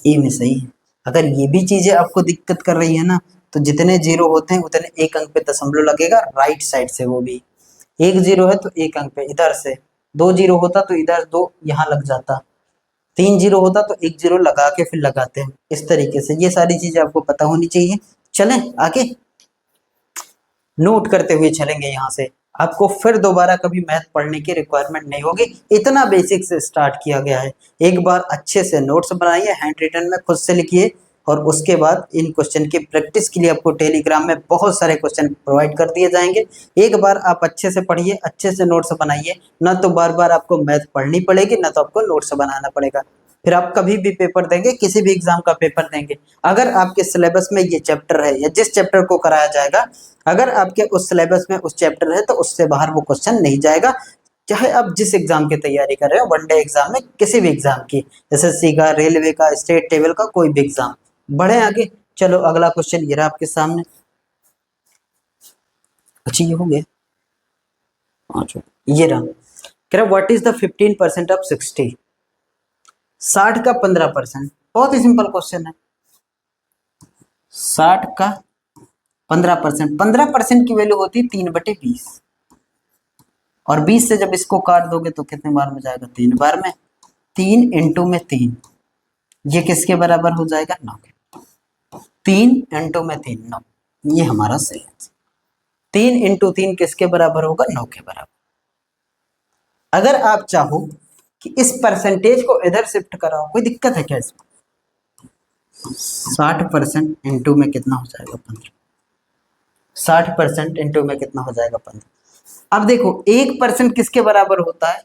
S1: ए में सही है। अगर ये भी चीजें आपको दिक्कत कर रही है ना, तो जितने जीरो होते हैं उतने एक अंक पे दशमलव लगेगा, राइट साइड से। वो भी 1 जीरो है तो एक अंक पे इधर से, 2 जीरो होता तो इधर 2 यहाँ लग जाता, 3 जीरो होता तो 1 जीरो लगा के फिर लगाते हैं। इस तरीके से ये सारी चीजें आपको पता होनी चाहिए। चलें आगे, नोट करते हुए चलेंगे यहाँ से। आपको फिर दोबारा कभी मैथ पढ़ने की रिक्वायरमेंट नहीं होगी, इतना बेसिक से स्टार्ट किया गया है। एक बार अच्छे से नोट्स बनाइए, हैंड रिटन में खुद से लिखिए, और उसके बाद इन क्वेश्चन की प्रैक्टिस के लिए आपको टेलीग्राम में बहुत सारे क्वेश्चन प्रोवाइड कर दिए जाएंगे। एक बार आप अच्छे से पढ़िए, अच्छे से नोट्स बनाइए, ना तो बार बार आपको मैथ पढ़नी पड़ेगी, ना तो आपको नोट्स बनाना पड़ेगा। फिर आप कभी भी पेपर देंगे, किसी भी एग्जाम का पेपर देंगे, अगर आपके सिलेबस में ये चैप्टर है या जिस चैप्टर को कराया जाएगा, अगर आपके उस सिलेबस में उस चैप्टर है तो उससे बाहर वो क्वेश्चन नहीं जाएगा। चाहे आप जिस एग्जाम की तैयारी कर रहे हो, वनडे एग्जाम में, किसी भी एग्जाम की, एसएससी का, रेलवे का, स्टेट लेवल का, कोई भी एग्जाम। बढ़े आगे, चलो अगला क्वेश्चन ये रहा आपके सामने। अच्छा ये हो गया, अच्छा ये रहा, कह रहा व्हाट इज द 15% ऑफ 60, 60 का 15%। बहुत ही सिंपल क्वेश्चन है। 60 का 15%, 15% की वैल्यू होती है 3/20, और 20 से जब इसको काट दोगे तो कितने बार में जाएगा, 3 बार में। 3 इंटू में 3, ये किसके बराबर हो जाएगा, 9 के। 3 इंटू में 3, 9, ये हमारा सही है। 3 इंटू 3 किसके बराबर होगा, 9 के बराबर। अगर आप चाहो कि इस परसेंटेज को इधर शिफ्ट कराओ, कोई दिक्कत है क्या इसमें। 60% इंटू में कितना हो जाएगा, 15। 60% इंटू में कितना हो जाएगा, 15। अब देखो 1% किसके बराबर होता है,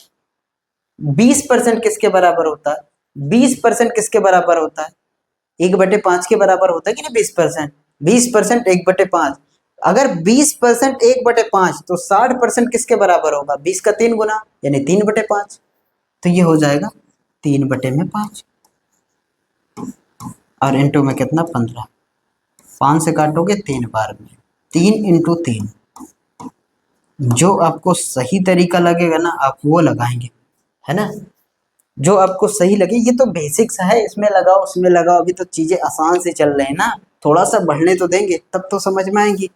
S1: 20% किसके बराबर होता है, 20% किसके बराबर होता है, 1/5 के बराबर होता है कि नहीं 20%। 20% 1/5, अगर 20% 1/5 तो 60% किसके बराबर होगा, 20 का 3 गुना, यानी 3/5। तो ये हो जाएगा 3/5, और इंटू में कितना, 15। 5 से काटोगे 3 बार में, 3 इंटू 3। जो आपको सही तरीका लगेगा ना आप वो लगाएंगे, है ना, जो आपको सही लगे। ये तो बेसिक्स है, इसमें लगाओ उसमें लगाओ, अभी तो चीजें आसान से चल रही है ना, थोड़ा सा बढ़ने तो देंगे तब तो समझ में आएंगी।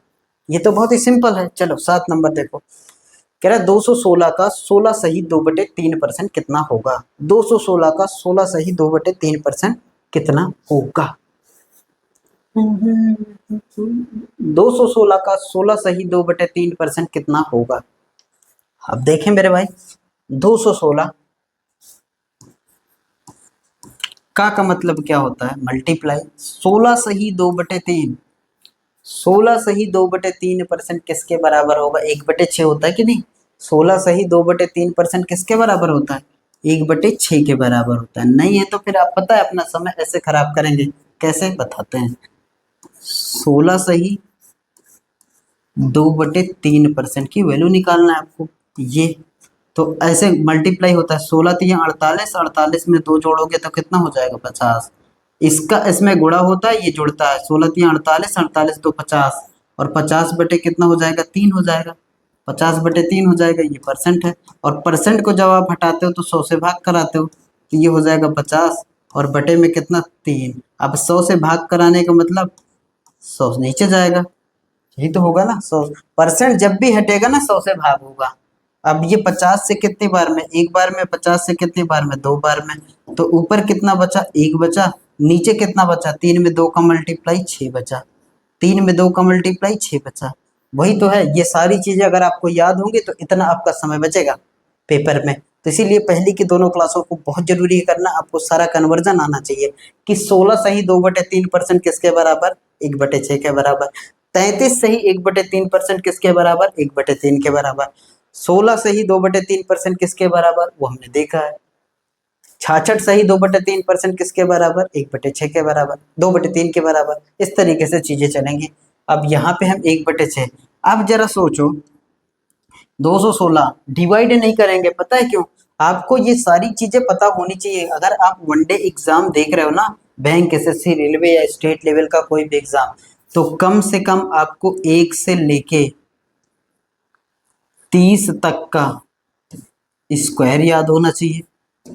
S1: ये तो बहुत ही सिंपल है। चलो 7 नंबर देखो, कह रहा है 216 का 16 सही 2/3% कितना होगा। 216 का 16 सही 2/3% कितना होगा। 216 का 16 सही 2/3% कितना होगा। अब देखें मेरे भाई, 216 का मतलब क्या होता है, मल्टीप्लाई 16 सही 2/3। 16 सही 2/3% किसके बराबर होगा, 1/6 होता है कि नहीं। 16 सही 2/3% किसके बराबर होता है, 1/6 के बराबर होता है। नहीं है तो फिर आप पता है अपना समय ऐसे खराब करेंगे, कैसे बताते हैं। 16 सही 2/3% की वैल्यू निकालना है आपको, ये तो ऐसे मल्टीप्लाई होता है। 16 3 48, 48 में 2 जोड़ोगे तो कितना हो जाएगा, 50। इसका इसमें गुणा होता है, ये जुड़ता है। 16 3 48, 48 2 50, और 50 बटे कितना हो जाएगा, 3 हो जाएगा। 50/3 हो जाएगा, ये परसेंट है। और परसेंट को जब आप हटाते हो तो 100 से भाग कराते हो, तो ये हो जाएगा 50, और बटे में कितना, 3। अब 100 से भाग कराने का मतलब 100 नीचे जाएगा, यही तो होगा ना। 100% जब भी हटेगा ना 100 से भाग होगा। अब ये 50 से कितनी बार में, एक बार में। 50 से कितनी बार में, 2 बार में। तो ऊपर कितना बचा, 1 बचा। नीचे कितना बचा, 3 में 2 का मल्टीप्लाई 6 बचा। 3 में 2 का मल्टीप्लाई 6 बचा। वही तो है, ये सारी चीजें अगर आपको याद होंगी तो इतना आपका समय बचेगा पेपर में। तो इसीलिए पहली की दोनों क्लासों को बहुत जरूरी है करना, आपको सारा कन्वर्जन आना चाहिए कि 16 सही 2/3% किसके बराबर, 1/6 के बराबर। 33 सही 1/3% किसके बराबर, 1/3 के बराबर। 16 सही 2/3% किसके बराबर, वो हमने देखा है। 66 सही 2/3% किसके बराबर, 1/6 के बराबर, 2/3 के बराबर। इस तरीके से चीजें चलेंगी। अब यहाँ पे हम 1/6। अब जरा सोचो, 216 डिवाइड नहीं करेंगे, पता है क्यों। आपको ये सारी चीजें पता होनी चाहिए। अगर आप वनडे एग्जाम देख रहे हो ना, बैंक, एसएससी, रेलवे या स्टेट लेवल का कोई भी एग्जाम, तो कम से कम आपको 1 से लेके 30 तक का स्क्वायर याद होना चाहिए,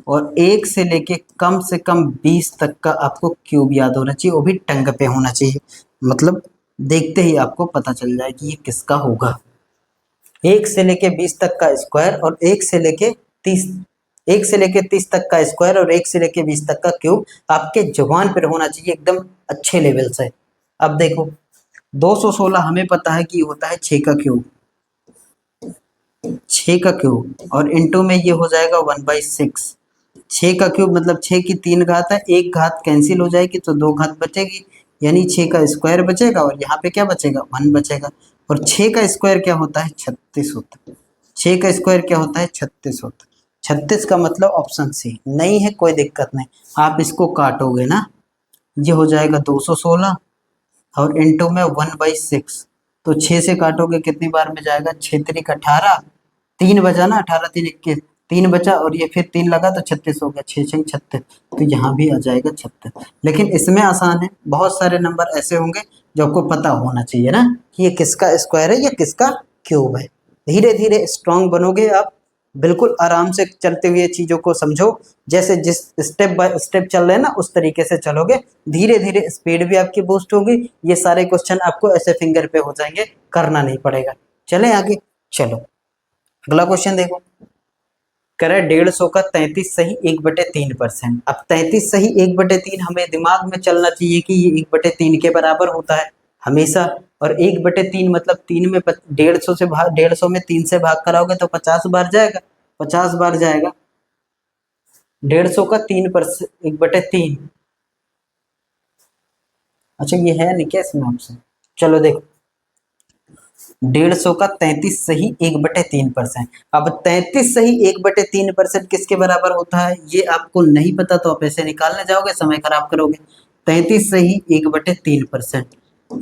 S1: और 1 से लेके कम से कम 20 तक का आपको क्यूब याद होना चाहिए, वो भी टंग पे होना चाहिए। मतलब देखते ही आपको पता चल जाए कि ये किसका होगा। 1 से लेके 20 तक का स्क्वायर, और 1 से लेके 30, 1 से लेके 30 तक का स्क्वायर, और 1 से लेके 20 तक का क्यूब आपके जुबान पर होना चाहिए एकदम अच्छे लेवल से। अब देखो 216 हमें पता है कि होता है 6 का क्यूब, 6 का क्यूब, और इंटू में ये हो जाएगा 1/6। 6 का क्यूब मतलब 6 की 3 घात है, एक घात कैंसिल हो जाएगी तो 2 घात बचेगी, यानी 6 का स्क्वायर बचेगा, और यहाँ पे क्या बचेगा, 1 बचेगा। और 6 का स्क्वायर क्या होता है, 36 होता है। 6 का स्क्वायर क्या होता है, 36 होता है। 36 का मतलब ऑप्शन सी। नहीं है कोई दिक्कत नहीं, आप इसको काटोगे ना, ये हो जाएगा 216, और इंटू में 1/6। तो 6 से काटोगे कितनी बार में जाएगा, 6 3 18, तीन बचा ना, 18 3 21, तीन बचा और ये फिर तीन लगा तो 36 हो गया, 6 6 36, तो यहाँ भी आ जाएगा 36। लेकिन इसमें आसान है, बहुत सारे नंबर ऐसे होंगे जो आपको पता होना चाहिए ना कि ये किसका स्क्वायर है या किसका क्यूब है। धीरे धीरे स्ट्रांग बनोगे आप, बिल्कुल आराम से चलते हुए चीज़ों को समझो, जैसे जिस स्टेप बाय स्टेप चल रहे हैं ना उस तरीके से चलोगे, धीरे धीरे स्पीड भी आपकी बूस्ट होगी। ये सारे क्वेश्चन आपको ऐसे फिंगर पे हो जाएंगे, करना नहीं पड़ेगा। चलें आगे, चलो अगला क्वेश्चन देखो। करे 150 का 33 सही 1/3%। अब 33 सही 1/3 हमें दिमाग में चलना चाहिए कि ये 1/3 के बराबर होता है हमेशा। और 1/3 मतलब 3 में 150 से भाग, 150 में 3 से भाग कराओगे तो 50 बार जाएगा, 50 बार जाएगा। 150 का 3%, 1/3। अच्छा ये है नहीं क्या इसमें ऑप्शन? चलो देखो, 150 का 33 सही 1/3%। अब 33 सही 1/3% किसके बराबर होता है ये आपको नहीं पता तो आप ऐसे निकालने जाओगे, समय खराब करोगे। 33 सही 1/3%,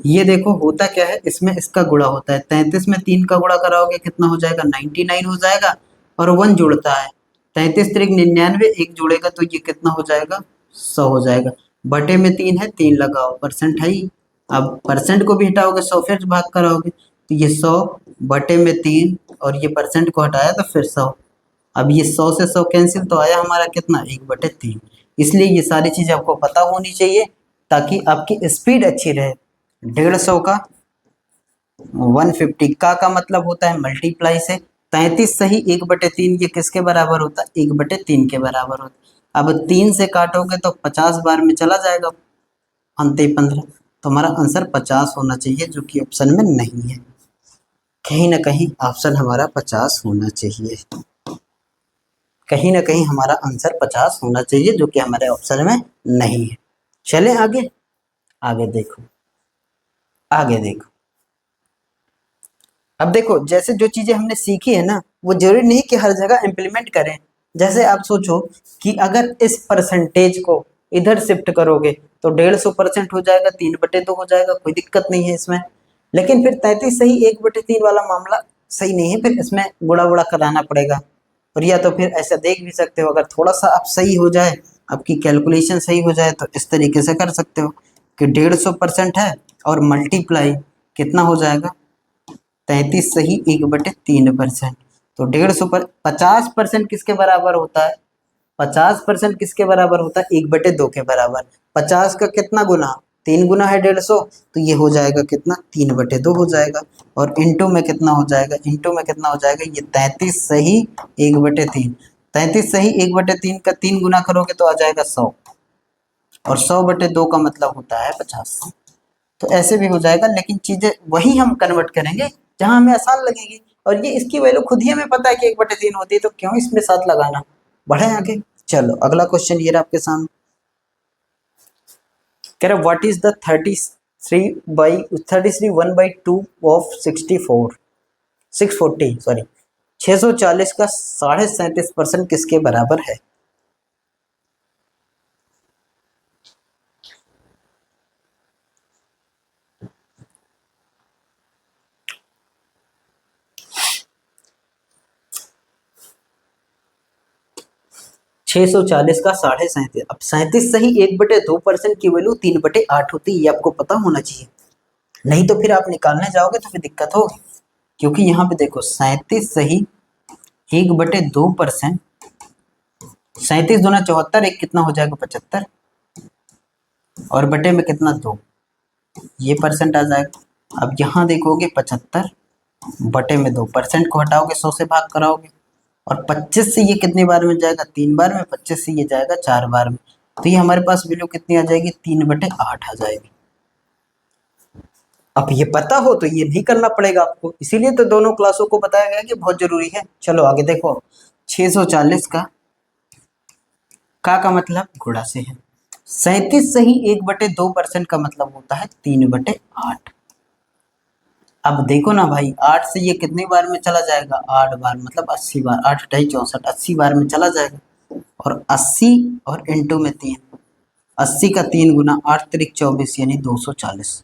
S1: ये देखो होता क्या है, इसमें इसका गुणा होता है। 33 में 3 का गुणा कराओगे कितना हो जाएगा, 99 हो जाएगा। और 1 जुड़ता है, 33 त्रिक 99, एक जुड़ेगा तो ये कितना हो जाएगा, 100 हो जाएगा। बटे में 3 है, 3 लगाओ, परसेंट है ही। अब परसेंट को भी हटाओगे, 100 फिर भाग कराओगे तो ये 100 बटे में 3, और ये परसेंट को हटाया तो फिर 100। अब ये 100 से 100 कैंसिल, तो आया हमारा कितना, 1/3। इसलिए ये सारी चीज़ आपको पता होनी चाहिए ताकि आपकी स्पीड अच्छी रहे। 150 का 150 का मतलब होता है मल्टीप्लाई से। 33 सही 1/3 ये किसके बराबर होता है, 1/3 के बराबर होता है। अब 3 से काटोगे तो 50 बार में चला जाएगा, अंते 15, तो हमारा आंसर 50 होना चाहिए, जो कि ऑप्शन में नहीं है। कहीं ना कहीं ऑप्शन हमारा 50 होना चाहिए, कहीं ना कहीं हमारा आंसर 50 होना चाहिए, जो कि हमारे ऑप्शन में नहीं है। चले आगे, आगे देखो, आगे देखो। अब देखो, जैसे जो चीजें हमने सीखी है ना, वो जरूरी नहीं कि हर जगह इम्प्लीमेंट करें। जैसे आप सोचो कि अगर इस परसेंटेज को इधर शिफ्ट करोगे तो 150% हो जाएगा, 3/2 हो जाएगा, कोई दिक्कत नहीं है इसमें। लेकिन फिर 33 सही 1/3 वाला मामला सही नहीं है, फिर इसमें गुणा वुड़ा कराना पड़ेगा। और या तो फिर ऐसा देख भी सकते हो, अगर थोड़ा सा आप सही हो जाए, आपकी कैलकुलेशन सही हो जाए, तो इस तरीके से कर सकते हो कि 150% है और मल्टीप्लाई कितना हो जाएगा, 33 सही 1/3%। तो 150 पर 50% किसके बराबर होता है, 50% किसके बराबर होता है, 1/2 के बराबर। 50 का कितना गुना, 3 गुना है 150, तो ये हो जाएगा कितना, 3/2 हो जाएगा। और इंटू में कितना हो जाएगा, इंटू में कितना हो जाएगा, ये 33 सही 1/3। 33 सही 1/3 का 3 गुना करोगे तो आ जाएगा 100, और 100/2 का मतलब होता है 50। तो ऐसे भी हो जाएगा, लेकिन चीजें वही हम कन्वर्ट करेंगे जहां हमें आसान लगेगी। और ये इसकी वैल्यू खुद ही हमें पता है कि 1/3 होती है, तो क्यों इसमें साथ लगाना। बढ़े आगे, चलो अगला क्वेश्चन ये रहा आपके सामने। कह रहा what is the 33 1/2 of 640 sorry 640 का 37.5% किसके बराबर है। 640 का 37.5, अब 37 सही 1/2% की वैल्यू 3/8 होती है, ये आपको पता होना चाहिए। नहीं तो फिर आप निकालने जाओगे तो फिर दिक्कत होगी, क्योंकि यहाँ पे देखो 37 सही 1/2%, 37 दूना 74, एक कितना हो जाएगा 75, और बटे में कितना 2, ये परसेंट आ जाएगा। अब यहाँ देखोगे 75 बटे में 2, परसेंट को हटाओगे, 100 से भाग कराओगे, और 25 से ये कितनी बार में जाएगा, 3 बार में, 25 से ये जाएगा 4 बार में, तो ये हमारे पास वैल्यू कितनी आ जाएगी, 3/8 आ जाएगी। अब ये पता हो तो ये नहीं करना पड़ेगा आपको, इसीलिए तो दोनों क्लासों को बताया गया कि बहुत जरूरी है। चलो आगे देखो, 640 का मतलब गुणा से है। 37 सही 1/2% का मतलब होता है 3/8। अब देखो ना भाई, 8 से ये कितनी बार में चला जाएगा, 8 बार, मतलब 80 बार, 8 × 2 = 64, 80 बार में चला जाएगा। और 80 और इंटू में 3, 80 का 3 गुना 8 × 3 = 24, यानी 240।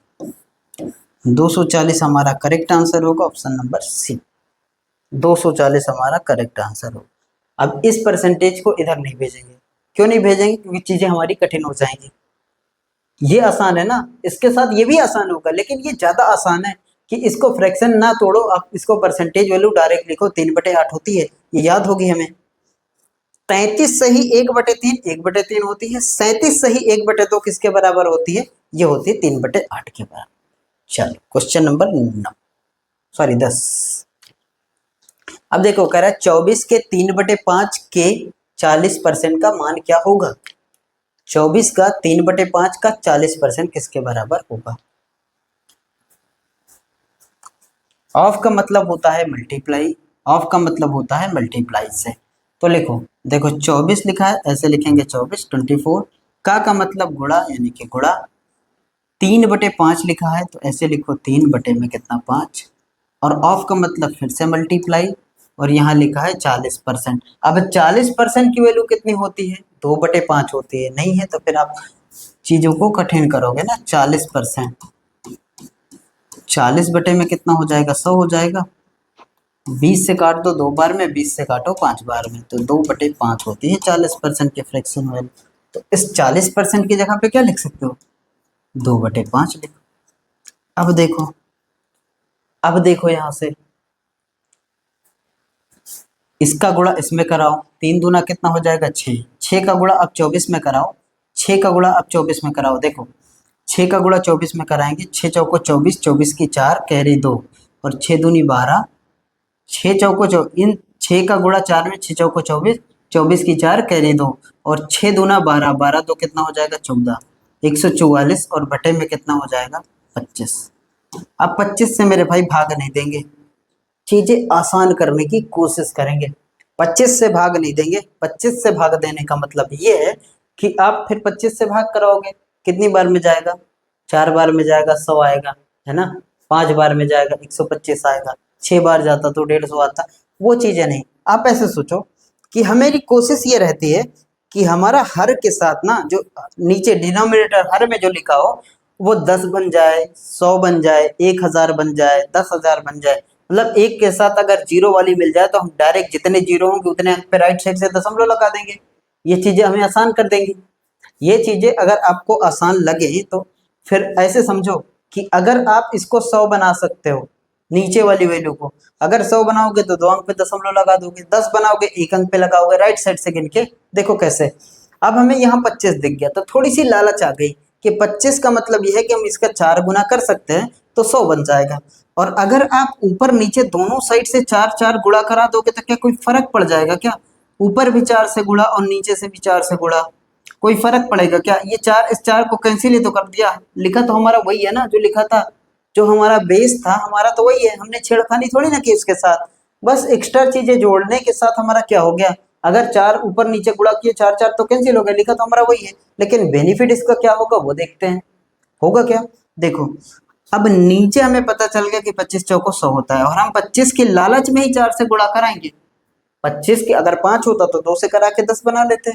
S1: 240 हमारा करेक्ट आंसर होगा, ऑप्शन नंबर सी। 240 हमारा करेक्ट आंसर हो। अब इस परसेंटेज को इधर नहीं भेजेंगे। क्यों नहीं भेजेंगे? क्योंकि चीजें हमारी कठिन हो जाएंगी। ये आसान है ना, इसके साथ ये भी आसान होगा, लेकिन ये ज्यादा आसान है कि इसको फ्रैक्शन ना तोड़ो, आप इसको परसेंटेज वैल्यू डायरेक्ट लिखो। 3/8 होती है, ये याद होगी हमें। 33 सही 1/3, 1/3 होती है। 37 सही 1/2 किसके बराबर होती है? ये होती है 3/8 के बराबर। चलो क्वेश्चन नंबर 9, सॉरी 10। अब देखो कह रहा है 24 के 3/5 के 40% का मान क्या होगा? 24 का 3/5 का 40% किसके बराबर होगा? ऑफ का मतलब होता है मल्टीप्लाई, ऑफ का मतलब होता है मल्टीप्लाई से। तो लिखो, देखो 24 लिखा है, ऐसे लिखेंगे 24, 24। का मतलब गुणा, यानी कि गुणा। 3/5 लिखा है तो ऐसे लिखो 3 में कितना 5। और ऑफ का मतलब फिर से मल्टीप्लाई, और यहाँ लिखा है 40%। अब 40% की वैल्यू कितनी होती है? 2/5 होती है। नहीं है तो फिर आप चीजों को कठिन करोगे ना। 40%, 40 में कितना हो जाएगा? 100 हो जाएगा। 20 से काट दो 2 बार में, 20 से काटो 5 बार में, तो 2/5 होती है 40% की फ्रैक्शन वैल्यू। तो इस 40% की जगह पे क्या लिख सकते हो? 2/5 लिखो। अब देखो, अब देखो यहां से इसका गुणा इसमें कराओ, 3 दूना कितना हो जाएगा? 6। 6 का गुणा अब 24 में कराओ, 6 का गुणा अब 24 में कराओ। देखो 6 का गुणा 24 में कराएंगे, 6 चौको 24, 24 की 4 कैरी 2, और 6 दूनी 12, 6 चौको इन 6 का गुणा 4 में, 6 चौको 24, 24 की 4 कैरी 2, और 6 दूना 12, 12 दो कितना हो जाएगा? 14, 144, और बटे में कितना हो जाएगा? 25। अब 25 से मेरे भाई भाग नहीं देंगे, चीजें आसान करने की कोशिश करेंगे। 25 से भाग नहीं देंगे। 25 से भाग देने का मतलब ये है कि आप फिर 25 से भाग कराओगे, कितनी बार में जाएगा? 4 बार में जाएगा, 100 आएगा, है ना। 5 बार में जाएगा, 125 आएगा। 6 बार जाता तो 150 आता। वो चीजें नहीं, आप ऐसे सोचो कि हमारी कोशिश ये रहती है कि हमारा हर के साथ ना, जो नीचे डिनोमिनेटर हर में जो लिखा हो, वो 10 बन जाए, 100 बन जाए, 1000 बन जाए, 10,000 बन जाए। मतलब एक के साथ अगर जीरो वाली मिल जाए तो हम डायरेक्ट जितने जीरो होंगे उतने अंक पे राइट साइड से दशमलव लगा देंगे। ये चीजें हमें आसान कर देंगी। ये चीजें अगर आपको आसान लगे तो फिर ऐसे समझो कि अगर आप इसको 100 बना सकते हो, नीचे वाली वैल्यू को अगर 100 बनाओगे तो 2 अंक पे दशमलव लगा दोगे, 10 बनाओगे 1 अंक पे लगाओगे, राइट साइड से गिन के। देखो कैसे। अब हमें यहाँ 25 दिख गया तो थोड़ी सी लालच आ गई कि 25 का मतलब यह है कि हम इसका 4 गुना कर सकते हैं तो 100 बन जाएगा। और अगर आप ऊपर नीचे दोनों साइड से 4 4 गुणा करा दोगे तो क्या कोई फर्क पड़ जाएगा क्या? ऊपर भी 4 से गुणा और नीचे से भी 4 से गुणा, कोई फर्क पड़ेगा क्या? ये 4 इस 4 को कैंसिल ही तो कर दिया, लिखा तो हमारा वही है ना जो लिखा था। जो हमारा बेस था हमारा तो वही है, हमने छेड़खानी थोड़ी ना की उसके साथ। बस एक्स्ट्रा चीजें जोड़ने के साथ हमारा क्या हो गया? अगर 4 ऊपर नीचे गुणा किए, 4 4 तो कैंसिल हो गया, लिखा तो हमारा वही है। लेकिन बेनिफिट इसका क्या होगा वो देखते हैं। होगा क्या? देखो, अब नीचे हमें पता चल गया कि 25 चौको 100 होता है, और हम 25 की लालच में ही 4 से गुणा कराएंगे। 25 के अगर 5 होता तो 2 से करा के 10 बना लेते,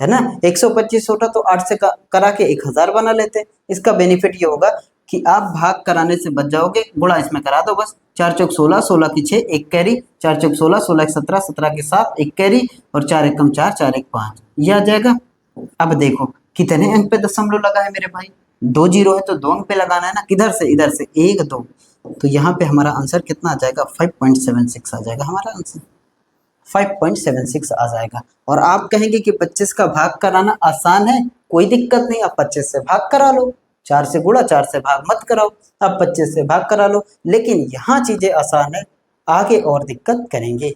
S1: है ना। 125 होता तो 8 से करा के 1000 बना लेते। इसका बेनिफिट ये होगा कि आप भाग कराने से बच जाओगे, गुणा इसमें करा दो बस। 4 चौक 16, 16 की 6, 1 कैरी, 4 चौक 16, 16 की 17, 17 की 7, 1 कैरी, और 4 एकम 4, 4 एक 5, ये आ जाएगा। अब देखो कितने अंक पे दशमलव लगा है मेरे भाई? 2 जीरो है तो 2 अंक पे लगाना है ना। किधर से? इधर से, 1 2। तो यहाँ पे हमारा आंसर कितना आ जाएगा? 5.76 आ जाएगा हमारा आंसर। 5.76 आ जाएगा। और आप कहेंगे कि 25 का भाग कराना आसान है, कोई दिक्कत नहीं, आप 25 से भाग करा लो। 4 से गुणा, 4 से भाग मत कराओ, आप 25 से भाग करा लो। लेकिन यहाँ चीजें आसान है, आगे और दिक्कत करेंगे।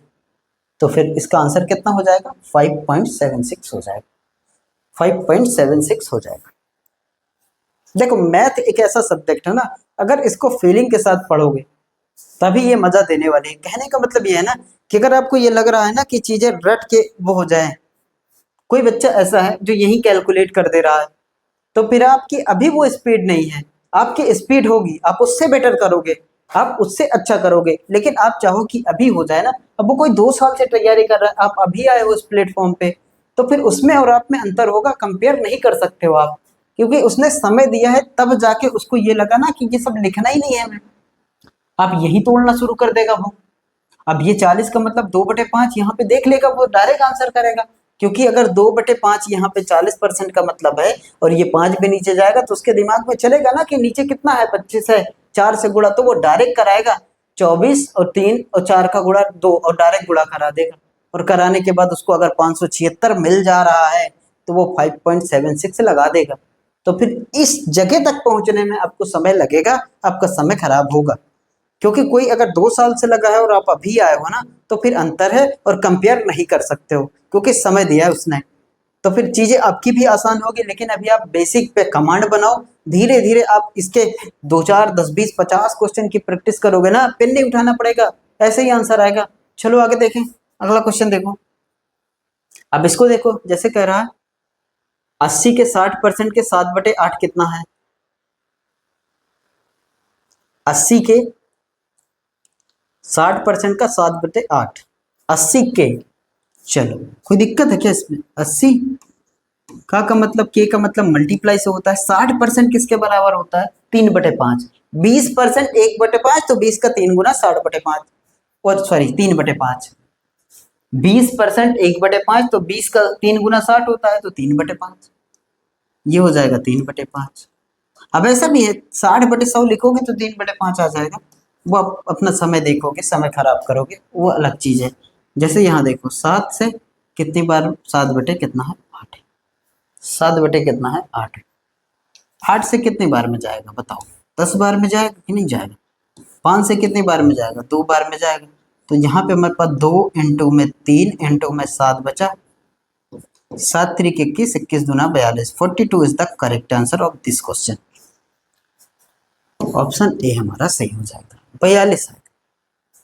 S1: तो फिर इसका आंसर कितना हो जाएगा? 5.76 हो जाएगा। 5.76 हो जाएगा। देखो मैथ एक ऐसा सब्जेक्ट है ना, अगर इसको फीलिंग के साथ पढ़ोगे तभी ये मजा देने वाली है। कहने का मतलब ये है ना कि अगर आपको ये लग रहा है ना कि चीजें रट के वो हो जाए, कोई बच्चा ऐसा है जो यही कैलकुलेट कर दे रहा है, तो फिर आपकी अभी वो स्पीड नहीं है। आपकी स्पीड होगी, आप उससे बेटर करोगे, आप उससे अच्छा करोगे। लेकिन आप चाहो कि अभी हो जाए ना। अब वो कोई 2 साल से तैयारी कर रहा है, आप अभी आए हो उस प्लेटफॉर्म पे, तो फिर उसमें और आप में अंतर होगा, कंपेयर नहीं कर सकते हो आप। क्योंकि उसने समय दिया है, तब जाके उसको ये लगा ना कि ये सब लिखना ही नहीं है हमें, आप यही तोड़ना शुरू कर देगा वो। अब ये 40 का मतलब 2/5 यहाँ पे देख लेगा, वो डायरेक्ट आंसर करेगा, क्योंकि अगर 2/5 यहाँ पे 40% का मतलब है और ये 5 भी नीचे जाएगा तो उसके दिमाग में चलेगा ना कि नीचे कितना है, 25 है, 4 से गुणा, तो वो डायरेक्ट कराएगा 24 और 3 और 4 का गुणा 2 और डायरेक्ट गुणा करा देगा। और कराने के बाद उसको अगर 576 मिल जा रहा है तो वो 5.76 लगा देगा। तो फिर इस जगह तक पहुंचने में आपको समय लगेगा, आपका समय खराब होगा, क्योंकि कोई अगर 2 साल से लगा है और आप अभी आए हो ना, तो फिर अंतर है और कंपेयर नहीं कर सकते हो, क्योंकि समय दिया है उसने। तो फिर चीजें आपकी भी आसान होगी, लेकिन अभी आप बेसिक पे कमांड बनाओ, धीरे धीरे आप इसके 2 4 10 20 50 क्वेश्चन की प्रैक्टिस करोगे ना, पेन नहीं उठाना पड़ेगा, ऐसे ही आंसर आएगा। चलो आगे देखें, अगला क्वेश्चन देखो। अब इसको देखो, जैसे कह रहा है 80 के 60% के 7/8 कितना है? 80 के 60% का 7/8, 80 के, चलो कोई दिक्कत है क्या इसमें? 80 का मतलब के का मतलब मल्टीप्लाई से होता है, 60% किसके बराबर होता है? 3/5। 20% 1/5, तो 20 का 3 गुना 60/5, और सॉरी 3/5। 20% 1/5, तो 20 का 3 गुना 60 होता है, तो 3/5, ये हो जाएगा 3/5। अब ऐसा भी है 60/100 लिखोगे तो 3/5 आ जाएगा, वो आप अपना समय देखोगे, समय खराब करोगे, वो अलग चीज है। जैसे यहाँ देखो 7 से कितनी बार 7 बटे कितना है? 8। 7 बटे कितना है? 8। 8 से कितनी बार में जाएगा बताओ? 10 बार में जाएगा कि नहीं जाएगा? 5 से कितनी बार में जाएगा? 2 बार में जाएगा। तो यहाँ पे हमारे पास 2 इंटू में 3 इंटू में 7 बचा, 7 3 21, 21 दूना 42, 42 is the correct answer of this question. Option A हमारा सही हो जाएगा, 42 है।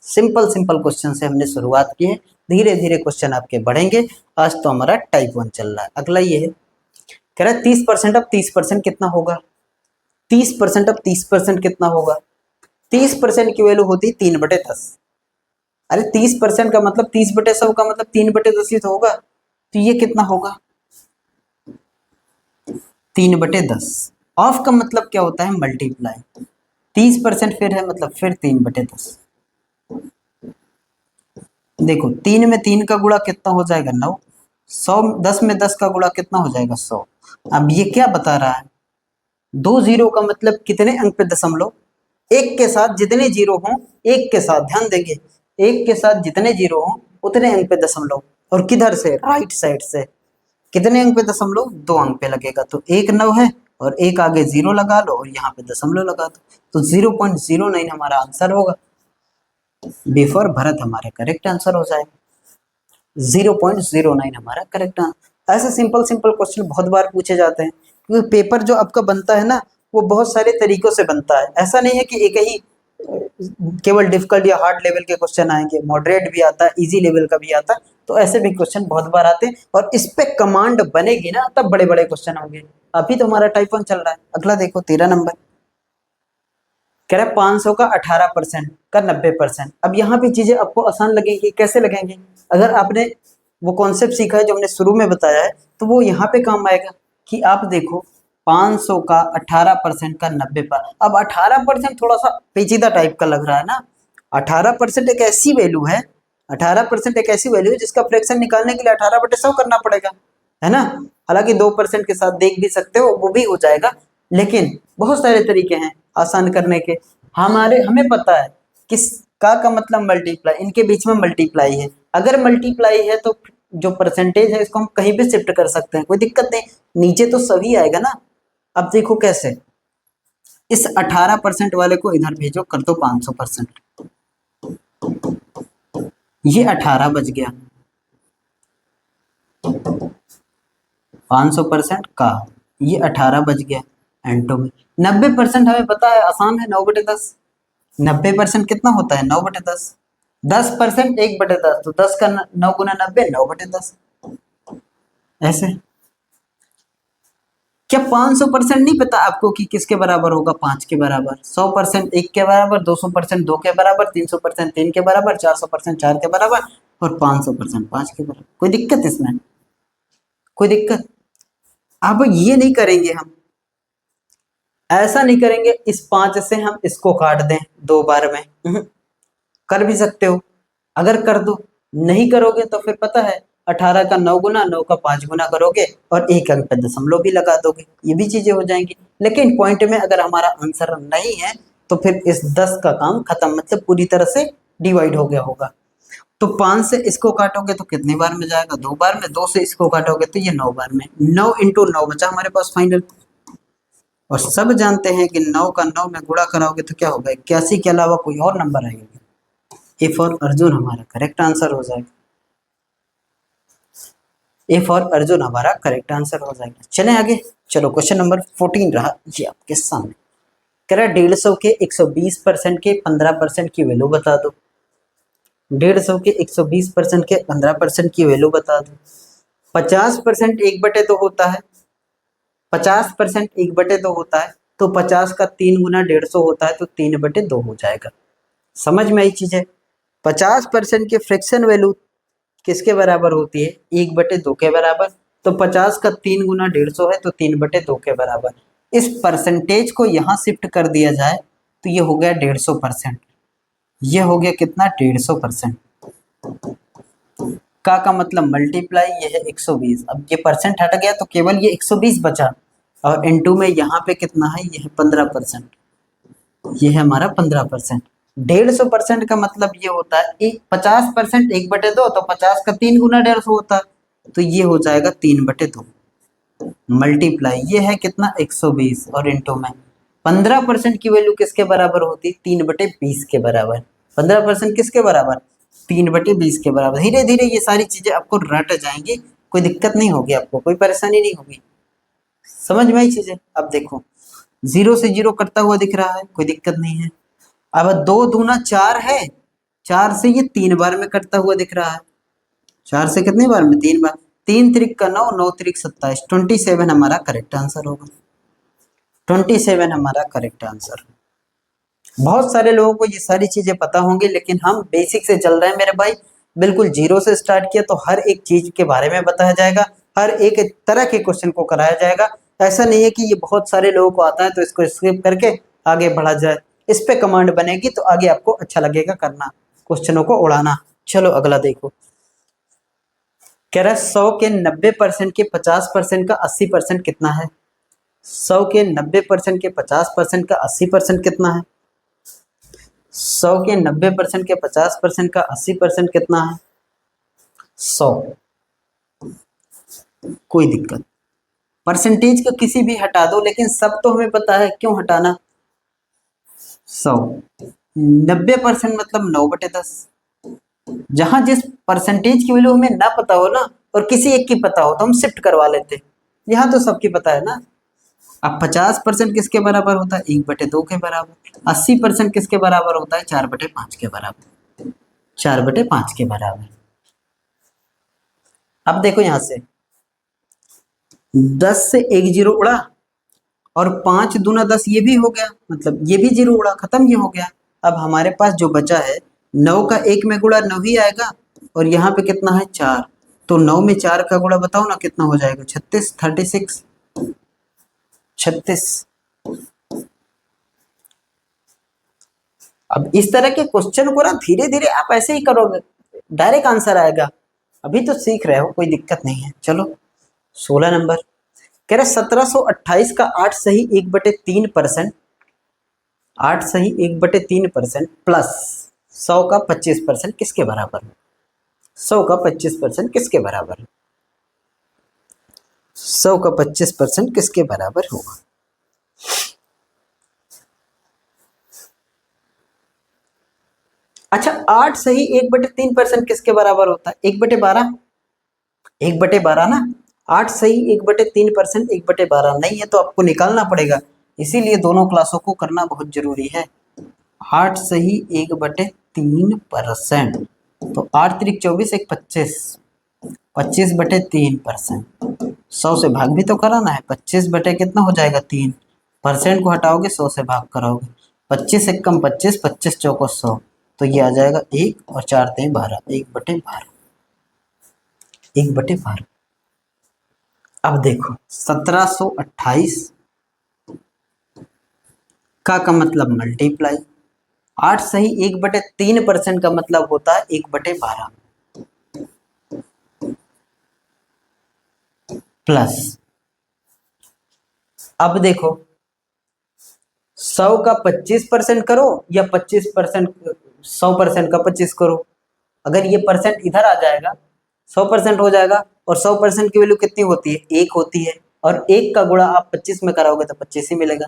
S1: सिंपल सिंपल क्वेश्चन से हमने शुरुआत की है, धीरे धीरे क्वेश्चन आपके बढ़ेंगे। आज तो हमारा टाइप 1 चल रहा है। अगला ये है, कह रहा है 30% अब 30% कितना होगा? 30% अब 30% कितना होगा? 30% की वैल्यू होती है 3/10। अरे 30% का मतलब 30/100 का मतलब 3/10 ही तो होगा, तो ये कितना होगा? 3/10। ऑफ का मतलब क्या होता है? मल्टीप्लाई। 30% फिर है मतलब फिर 3/10। देखो 3 में 3 का गुणा कितना हो जाएगा? 9। 100 10 में 10 का गुणा कितना हो जाएगा? 100। अब ये क्या बता रहा है? 2 जीरो का मतलब कितने अंक पे दशमलव? एक के साथ जितने जीरो हों, एक के साथ, ध्यान देंगे, एक के साथ जितने जीरो हों उतने अंक पे दशमलव। और किधर से? राइट साइड से। कितने अंक पे दशमलव? 2 अंक पे लगेगा, तो एक 9 है और एक आगे जीरो लगा लो और यहाँ पे दशमलव लगा दो, तो 0.09 हमारा आंसर होगा। बिफोर भरत हमारा करेक्ट आंसर हो जाएगा। 0.09 हमारा करेक्ट आंसर। ऐसे सिंपल सिंपल क्वेश्चन बहुत बार पूछे जाते हैं, क्योंकि पेपर जो आपका बनता है ना, वो बहुत सारे तरीकों से बनता है। ऐसा नहीं है कि एक ही केवल डिफिकल्ट या हार्ड लेवल के क्वेश्चन आएंगे, मॉडरेट भी आता है, इजी लेवल का भी आता है, तो ऐसे भी क्वेश्चन बहुत बार आते हैं। और इस पे कमांड बनेगी ना, तब बड़े बड़े क्वेश्चन होंगे। अभी तो हमारा टाइप 1 चल रहा है। अगला देखो 13 नंबर, कह रहा है 500 का 18% का 90%। अब यहाँ पे चीजें आपको आसान लगेंगी, कैसे लगेंगी? अगर आपने वो कॉन्सेप्ट सीखा है जो हमने शुरू में बताया है, तो वो यहाँ पे काम आएगा कि आप देखो 500 का 18% का 90%। अब 18% थोड़ा सा पेचीदा टाइप का लग रहा है ना। 18% एक ऐसी वैल्यू है, 18% एक ऐसी वैल्यू है जिसका फ्रैक्शन निकालने के लिए 18/100 करना पड़ेगा, है ना। हालांकि 2% के साथ देख भी सकते हो, वो भी हो जाएगा, लेकिन बहुत सारे तरीके हैं आसान करने के। हमें पता है किस का मतलब मल्टीप्लाई, इनके बीच में मल्टीप्लाई है। अगर मल्टीप्लाई है तो जो परसेंटेज है इसको हम कहीं भी शिफ्ट कर सकते हैं, कोई दिक्कत नहीं, नीचे तो सभी आएगा ना। अब देखो कैसे, इस 18% वाले को इधर भेजो, कर दो 500%, ये 18 बच गया, 500% का ये 18 बच गया। एंटो में 90% हमें पता है, आसान है, 9/10। 90% कितना होता है? 9/10। 10% 1/10, तो 10 का 9 गुना 90, 9/10। ऐसे क्या 500% नहीं पता आपको कि किसके बराबर होगा? 5 के बराबर। 100% 1 के बराबर, 200% 2 के बराबर, 300% 3 के बराबर, 400% 4 के बराबर, और 500% 5 के बराबर। कोई दिक्कत इसमें? कोई दिक्कत? अब ये नहीं करेंगे हम, ऐसा नहीं करेंगे इस 5 से हम इसको काट दें 2 बार में, कर भी सकते हो, अगर कर दो, नहीं करोगे तो फिर पता है 18 का 9 गुना, 9 का 5 गुना करोगे और एक अंक पे दशमलव भी लगा दोगे, ये भी चीजें हो जाएंगी। लेकिन पॉइंट में अगर हमारा आंसर नहीं है तो फिर इस 10 का काम खत्म, मतलब पूरी तरह से डिवाइड हो गया होगा। तो 5 से इसको काटोगे तो कितनी बार में जाएगा, 2 बार में। 2 से इसको काटोगे तो ये 9 बार में। 9 इंटू 9 बचा हमारे पास फाइनल। और सब जानते हैं कि 9 का 9 में गुणा कराओगे तो क्या होगा, 81 के अलावा कोई और नंबर आएगा। ए फॉर अर्जुन हमारा करेक्ट आंसर हो जाएगा। ए फॉर अर्जुन हमारा करेक्ट आंसर हो जाएगा। चलें आगे। चलो क्वेश्चन नंबर 14 रहा ये आपके सामने। कह रहा 150 के 120% के 15% की वैल्यू बता दो। 150 के 120% के 15% की वैल्यू बता दो। 50% 1/2 होता है। 50% 1/2 होता है तो 50 का 3 गुना 150 होता है तो 3/2 हो जाएगा। समझ में आई चीज है। 50% की फ्रैक्शन वैल्यू किसके बराबर होती है, 1/2 के बराबर। तो 50 का 3 गुना 150 है तो 3/2 के बराबर। इस परसेंटेज को यहाँ शिफ्ट कर दिया जाए तो ये हो गया 150%। ये हो गया कितना, 150%। का मतलब मल्टीप्लाई, ये है 120। अब ये परसेंट हट गया तो केवल ये 120 बचा। और इनटू में यहाँ पे कितना है, ये है 15%। ये है हमारा 15%। 150% का मतलब ये होता है 50% 1/2 तो 50 का 3 गुना 150 होता है तो ये हो जाएगा 3/2 मल्टीप्लाई, ये है कितना 120 और इंटू में 15% की वैल्यू किसके बराबर होती, 3/20 के बराबर। 15% किसके बराबर, 3/20 के बराबर। धीरे धीरे ये सारी चीजें आपको रट जाएंगी, कोई दिक्कत नहीं होगी, आपको कोई परेशानी नहीं होगी। समझ में आई चीजें। अब देखो 0 से 0 कटता हुआ दिख रहा है, कोई दिक्कत नहीं है। अब 2 दूना 4 है, 4 से ये 3 बार में कटता हुआ दिख रहा है। 4 से कितनी बार में, 3 बार। 3 त्रिक का 9, 9 त्रिक 27, 27 हमारा करेक्ट आंसर होगा। 27 हमारा करेक्ट आंसर। बहुत सारे लोगों को ये सारी चीजें पता होंगी, लेकिन हम बेसिक से चल रहे हैं मेरे भाई। बिल्कुल 0 से स्टार्ट किया तो हर एक चीज के बारे में बताया जाएगा, हर एक तरह के क्वेश्चन को कराया जाएगा। ऐसा नहीं है कि ये बहुत सारे लोगों को आता है तो इसको स्किप करके आगे बढ़ा जाए। इस पे कमांड बनेगी तो आगे आपको अच्छा लगेगा करना, क्वेश्चनों को उड़ाना। चलो अगला देखो। कह रहा है 100 के 90% के 50% का 80% कितना है। 100 के 90% के 50% का 80% कितना है। 100 के 90% के 50% का 80% कितना है। 100, कोई दिक्कत, परसेंटेज को किसी भी हटा दो, लेकिन सब तो हमें पता है क्यों हटाना। 100 90% मतलब 9/10। जहां जिस परसेंटेज की वैल्यू हमें ना पता हो ना और किसी एक की पता हो तो हम शिफ्ट करवा लेते, यहाँ तो सबकी पता है ना। अब 50% किसके बराबर होता है, 1/2 के बराबर। 80% किसके बराबर होता है, 4/5 के बराबर। 4/5 के बराबर। अब देखो यहां से 10 से एक जीरो उड़ा और 5 दूना 10, ये भी हो गया, मतलब ये भी जीरो उड़ा, खत्म, ये हो गया। अब हमारे पास जो बचा है 9 का 1 में गुणा 9 ही आएगा और यहाँ पे कितना है 4, तो 9 में 4 का गुणा बताओ ना कितना हो जाएगा, 36, 36, 36। अब इस तरह के क्वेश्चन को ना धीरे धीरे आप ऐसे ही करोगे, डायरेक्ट आंसर आएगा। अभी तो सीख रहे हो, कोई दिक्कत नहीं है। चलो 16 नंबर। कह रहे 1728 का 8 सही 1/3%, 8 सही 1/3% प्लस 100 का 25% किसके बराबर है। 100 का 25% किसके बराबर है। 100 का 25% किसके बराबर होगा। अच्छा 8 सही 1/3% किसके बराबर होता है, 1/12। 1/12 ना, 8 सही 1/3%, 1/12 नहीं है तो आपको निकालना पड़ेगा, इसीलिए दोनों क्लासों को करना बहुत जरूरी है। 8 सही 1/3%, तो 8 त्रिक 24, 1 25, 25/3%। 100 से भाग भी तो कराना है, 25 बटे कितना हो जाएगा 3, परसेंट को हटाओगे 100 से भाग कराओगे, 25 एक कम 25, 25 चौको 100, तो ये आ जाएगा 1 और 4 3 12, 1/12, 1/12। अब देखो 1728 का मतलब मल्टीप्लाई, 8 सही 1/3% का मतलब होता है 1/12 प्लस। अब देखो 100 का 25% करो या 25%, 100% का 25 करो। अगर ये परसेंट इधर आ जाएगा 100% हो जाएगा, और 100% की वैल्यू कितनी होती है, 1 होती है। और 1 का गुणा आप 25 में कराओगे तो 25 ही मिलेगा।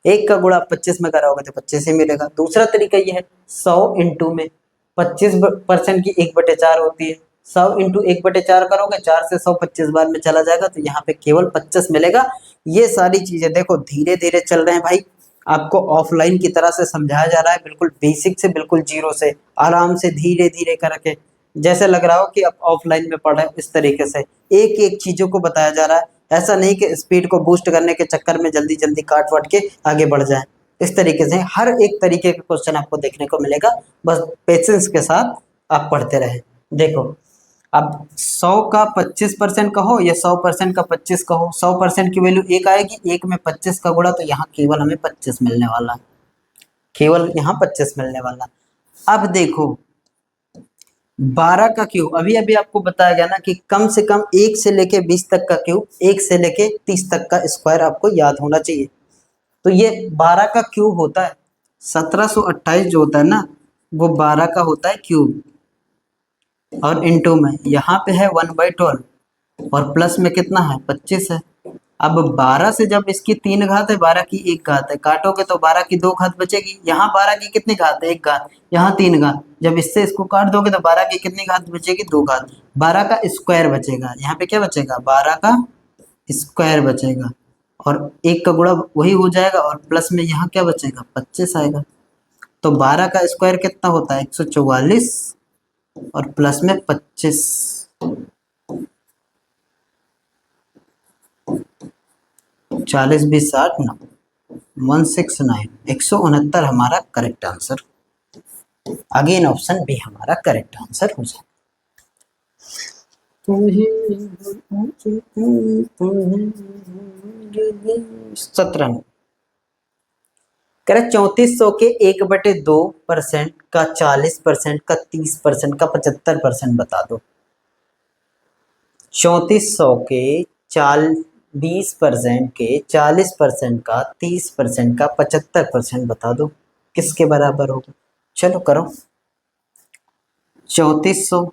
S1: 1 का गुणा आप 25 में कराओगे तो 25 ही मिलेगा। दूसरा तरीका ये है 100 इंटू में 25% की 1/4 होती है। 100 इंटू 1/4 करोगे, 4 से 100 25 बार में चला जाएगा, तो यहाँ पे केवल 25 मिलेगा। ये सारी चीजें देखो धीरे धीरे चल रहे हैं भाई, आपको ऑफलाइन की तरह से समझाया जा रहा है, बिल्कुल बेसिक से, बिल्कुल जीरो से, आराम से धीरे धीरे करके, जैसे लग रहा हो कि आप ऑफलाइन में पढ़ रहे हो। इस तरीके से एक एक चीजों को बताया जा रहा है। ऐसा नहीं कि स्पीड को बूस्ट करने के चक्कर में जल्दी जल्दी काट वाट के आगे बढ़ जाए। इस तरीके से हर एक तरीके का क्वेश्चन आपको देखने को मिलेगा, बस पेशेंस के साथ आप पढ़ते रहे। देखो अब 100 का 25% कहो या 100% का 25 कहो, 100% की वैल्यू 1 आएगी, 1 में 25 का गुणा, तो यहाँ केवल हमें 25 मिलने वाला, केवल यहाँ 25 मिलने वाला। अब देखो 12 का क्यूब, अभी अभी आपको बताया गया ना कि कम से कम 1 से लेके 20 तक का क्यूब, 1 से लेके 30 तक का स्क्वायर आपको याद होना चाहिए। तो ये 12 का क्यूब होता है, 1728 जो होता है ना, वो 12 का होता है क्यूब। और इंटू में यहाँ पे है 1/12, और प्लस में कितना है 25 है। अब 12 से जब इसकी 3 घात है, 12 की 1 घात है, काटोगे तो 12 की 2 घात बचेगी। यहाँ 12 की कितनी घात है, 1 घात, यहाँ 3 घात। जब इससे इसको काट दोगे तो 12 की कितनी घात बचेगी, 2 घात। 12 का स्क्वायर बचेगा, यहाँ पे क्या बचेगा, 12 का स्क्वायर बचेगा, और 1 का गुणा वही हो जाएगा, और प्लस में यहाँ क्या बचेगा, 25 आएगा। तो 12 का स्क्वायर कितना होता है, 144, और प्लस में 25, 40 20 60 9, 169, 169 हमारा correct answer. Again option B हमारा करेक्ट आंसर हो जाए। 17 करेक्ट। 3400 के 1/2% का 40% का 30% का 75% बता दो। 3400 के 20% के 40% का 30% का 75% बता दो, किसके बराबर होगा। चलो करो। 3400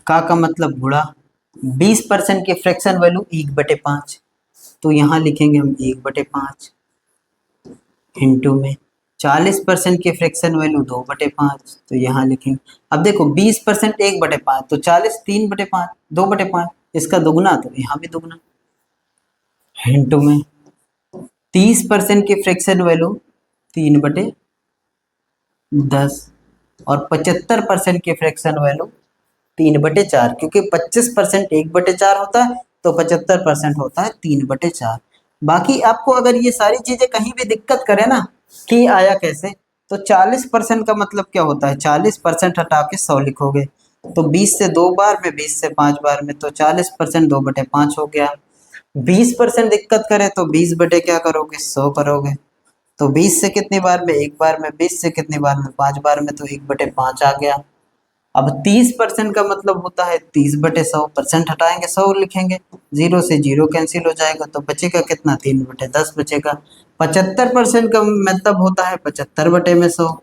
S1: का मतलब गुणा 20% की फ्रैक्शन वैल्यू 1/5, तो यहाँ लिखेंगे हम 1/5 इंटू में 40% की फ्रैक्शन वैल्यू 2/5, तो यहाँ लिखेंगे। अब देखो 20% 1/5, तो 40 3/5 2/5, इसका दुगुना तो यहाँ भी दुगुना, इंटू में 30% की फ्रैक्शन वैल्यू 3/10, और 75% की फ्रैक्शन वैल्यू 3/4, क्योंकि 25% 1/4 होता है, तो 75% होता है 3/4। बाकी आपको अगर ये सारी चीजें कहीं भी दिक्कत करे ना कि आया कैसे, तो 40% का मतलब क्या होता है, 40% हटा के 100 लिखोगे, तो 20 से 2 बार में, 20 से 5 बार में, तो 40% 2/5 हो गया। 20% दिक्कत करे तो 20 बटे क्या करोगे, 100 करोगे, तो 20 से कितनी बार में, 1 बार में, 20 से कितनी बार में, 5 बार में, तो 1/5 आ गया। अब 30% का मतलब होता है 30/100, परसेंट हटाएंगे 100 लिखेंगे, 0 से 0 कैंसिल हो जाएगा, तो बचेगा कितना, 3/10 बचेगा। 75% का मतलब होता है 75/100,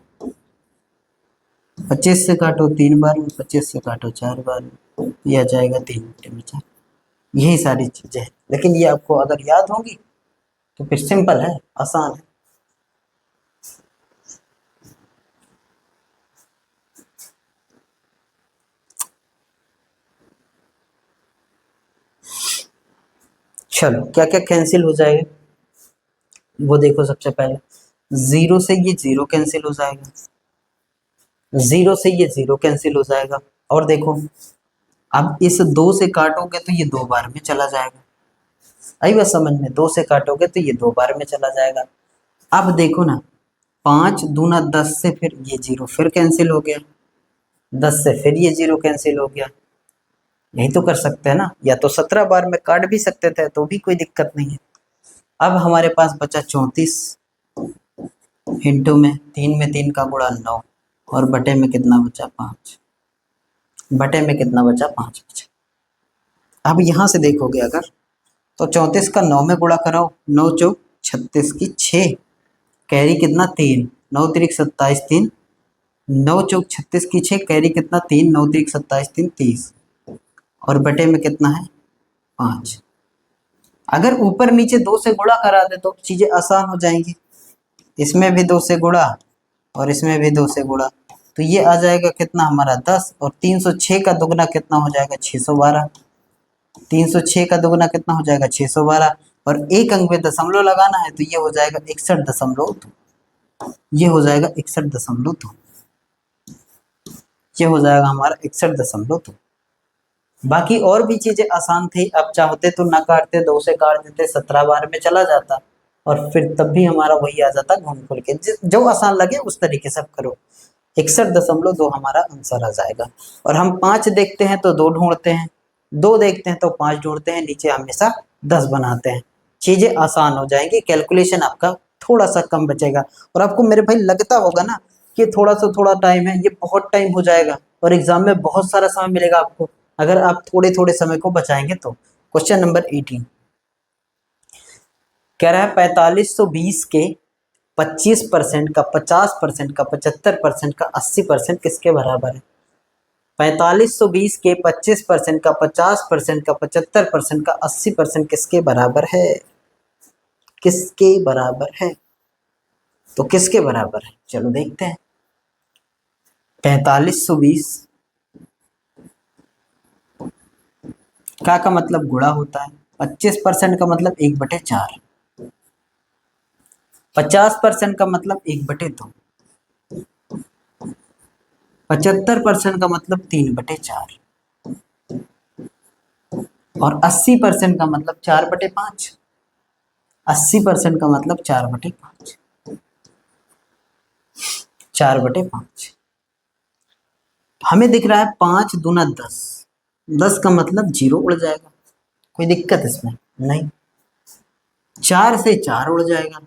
S1: 25 से काटो 3 बार में, 25 से काटो 4 बार में, यह आ जाएगा 3/4। यही सारी चीजें हैं, लेकिन ये आपको अगर याद होंगी तो फिर सिंपल है, आसान है। चलो क्या क्या कैंसिल हो जाएगा वो देखो। सबसे पहले 0 से ये 0 कैंसिल हो जाएगा, 0 से ये 0 कैंसिल हो जाएगा, और देखो अब इस 2 से काटोगे तो ये 2 बार में चला जाएगा। आई बात समझ में, 2 से काटोगे तो ये 2 बार में चला जाएगा। अब देखो ना 5 दूना 10 से फिर ये 0 फिर कैंसिल हो गया, 10 से फिर ये 0 कैंसिल हो गया। यही तो कर सकते हैं ना, या तो 17 बार में काट भी सकते थे, तो भी कोई दिक्कत नहीं है। अब हमारे पास बचा 34, इंटू में 3 का गुणा 9 और बटे में कितना बचा 5, बटे में कितना बचा 5 बचा। अब यहाँ से देखोगे अगर तो 34 का 9 में गुणा कराओ, 9 चौक 36 की 6, कैरी कितना 3, 9 त्रिक 27 3, 9 चौक 36 की 6, कैरी कितना 3, 9 त्रिक 27 3 30 और बटे में कितना है 5। अगर ऊपर नीचे 2 से गुणा करा दे तो चीजें आसान हो जाएंगी। इसमें भी 2 से गुणा और इसमें भी 2 से गुणा, तो ये आ जाएगा कितना हमारा 10 और 306 का दुगना कितना हो जाएगा 612। 306 का दुगना कितना हो जाएगा 612 और एक अंक में दशमलव लगाना है तो ये हो जाएगा 61.2। ये हो जाएगा 61.2। ये हो जाएगा हमारा 61.2। बाकी और भी चीजें आसान थी, अब चाहते तो ना काटते, 2 से काट देते, 17 बार में चला जाता और फिर तब भी हमारा वही आ जाता घूम खुल के। जो आसान लगे उस तरीके से करो। 61.2 हमारा आंसर आ जाएगा। और हम 5 देखते हैं तो 2 ढूंढते हैं, 2 देखते हैं तो 5 ढूंढते हैं, नीचे हमेशा 10 बनाते हैं। चीजें आसान हो जाएंगी, कैलकुलेशन आपका थोड़ा सा कम बचेगा। और आपको मेरे भाई लगता होगा ना कि थोड़ा टाइम है, ये बहुत टाइम हो जाएगा और एग्जाम में बहुत सारा समय मिलेगा आपको अगर आप थोड़े थोड़े समय को बचाएंगे तो। क्वेश्चन नंबर 18 कह रहा है 4520 के 25% का 50% का 75% का 80% किसके बराबर है। 4520 के 25% का 50% का 75% का 80% किसके बराबर है, किसके बराबर है, तो किसके बराबर है चलो देखते हैं। 4520 का मतलब गुणा होता है, 25% का मतलब 1/4, 50% का मतलब 1/2, 75% का मतलब 3/4 और 80% का मतलब 4/5। 80% का मतलब 4/5, 4/5। हमें दिख रहा है 5 दूना 10, 10 का मतलब 0 उड़ जाएगा, कोई दिक्कत इसमें नहीं। 4 से 4 उड़ जाएगा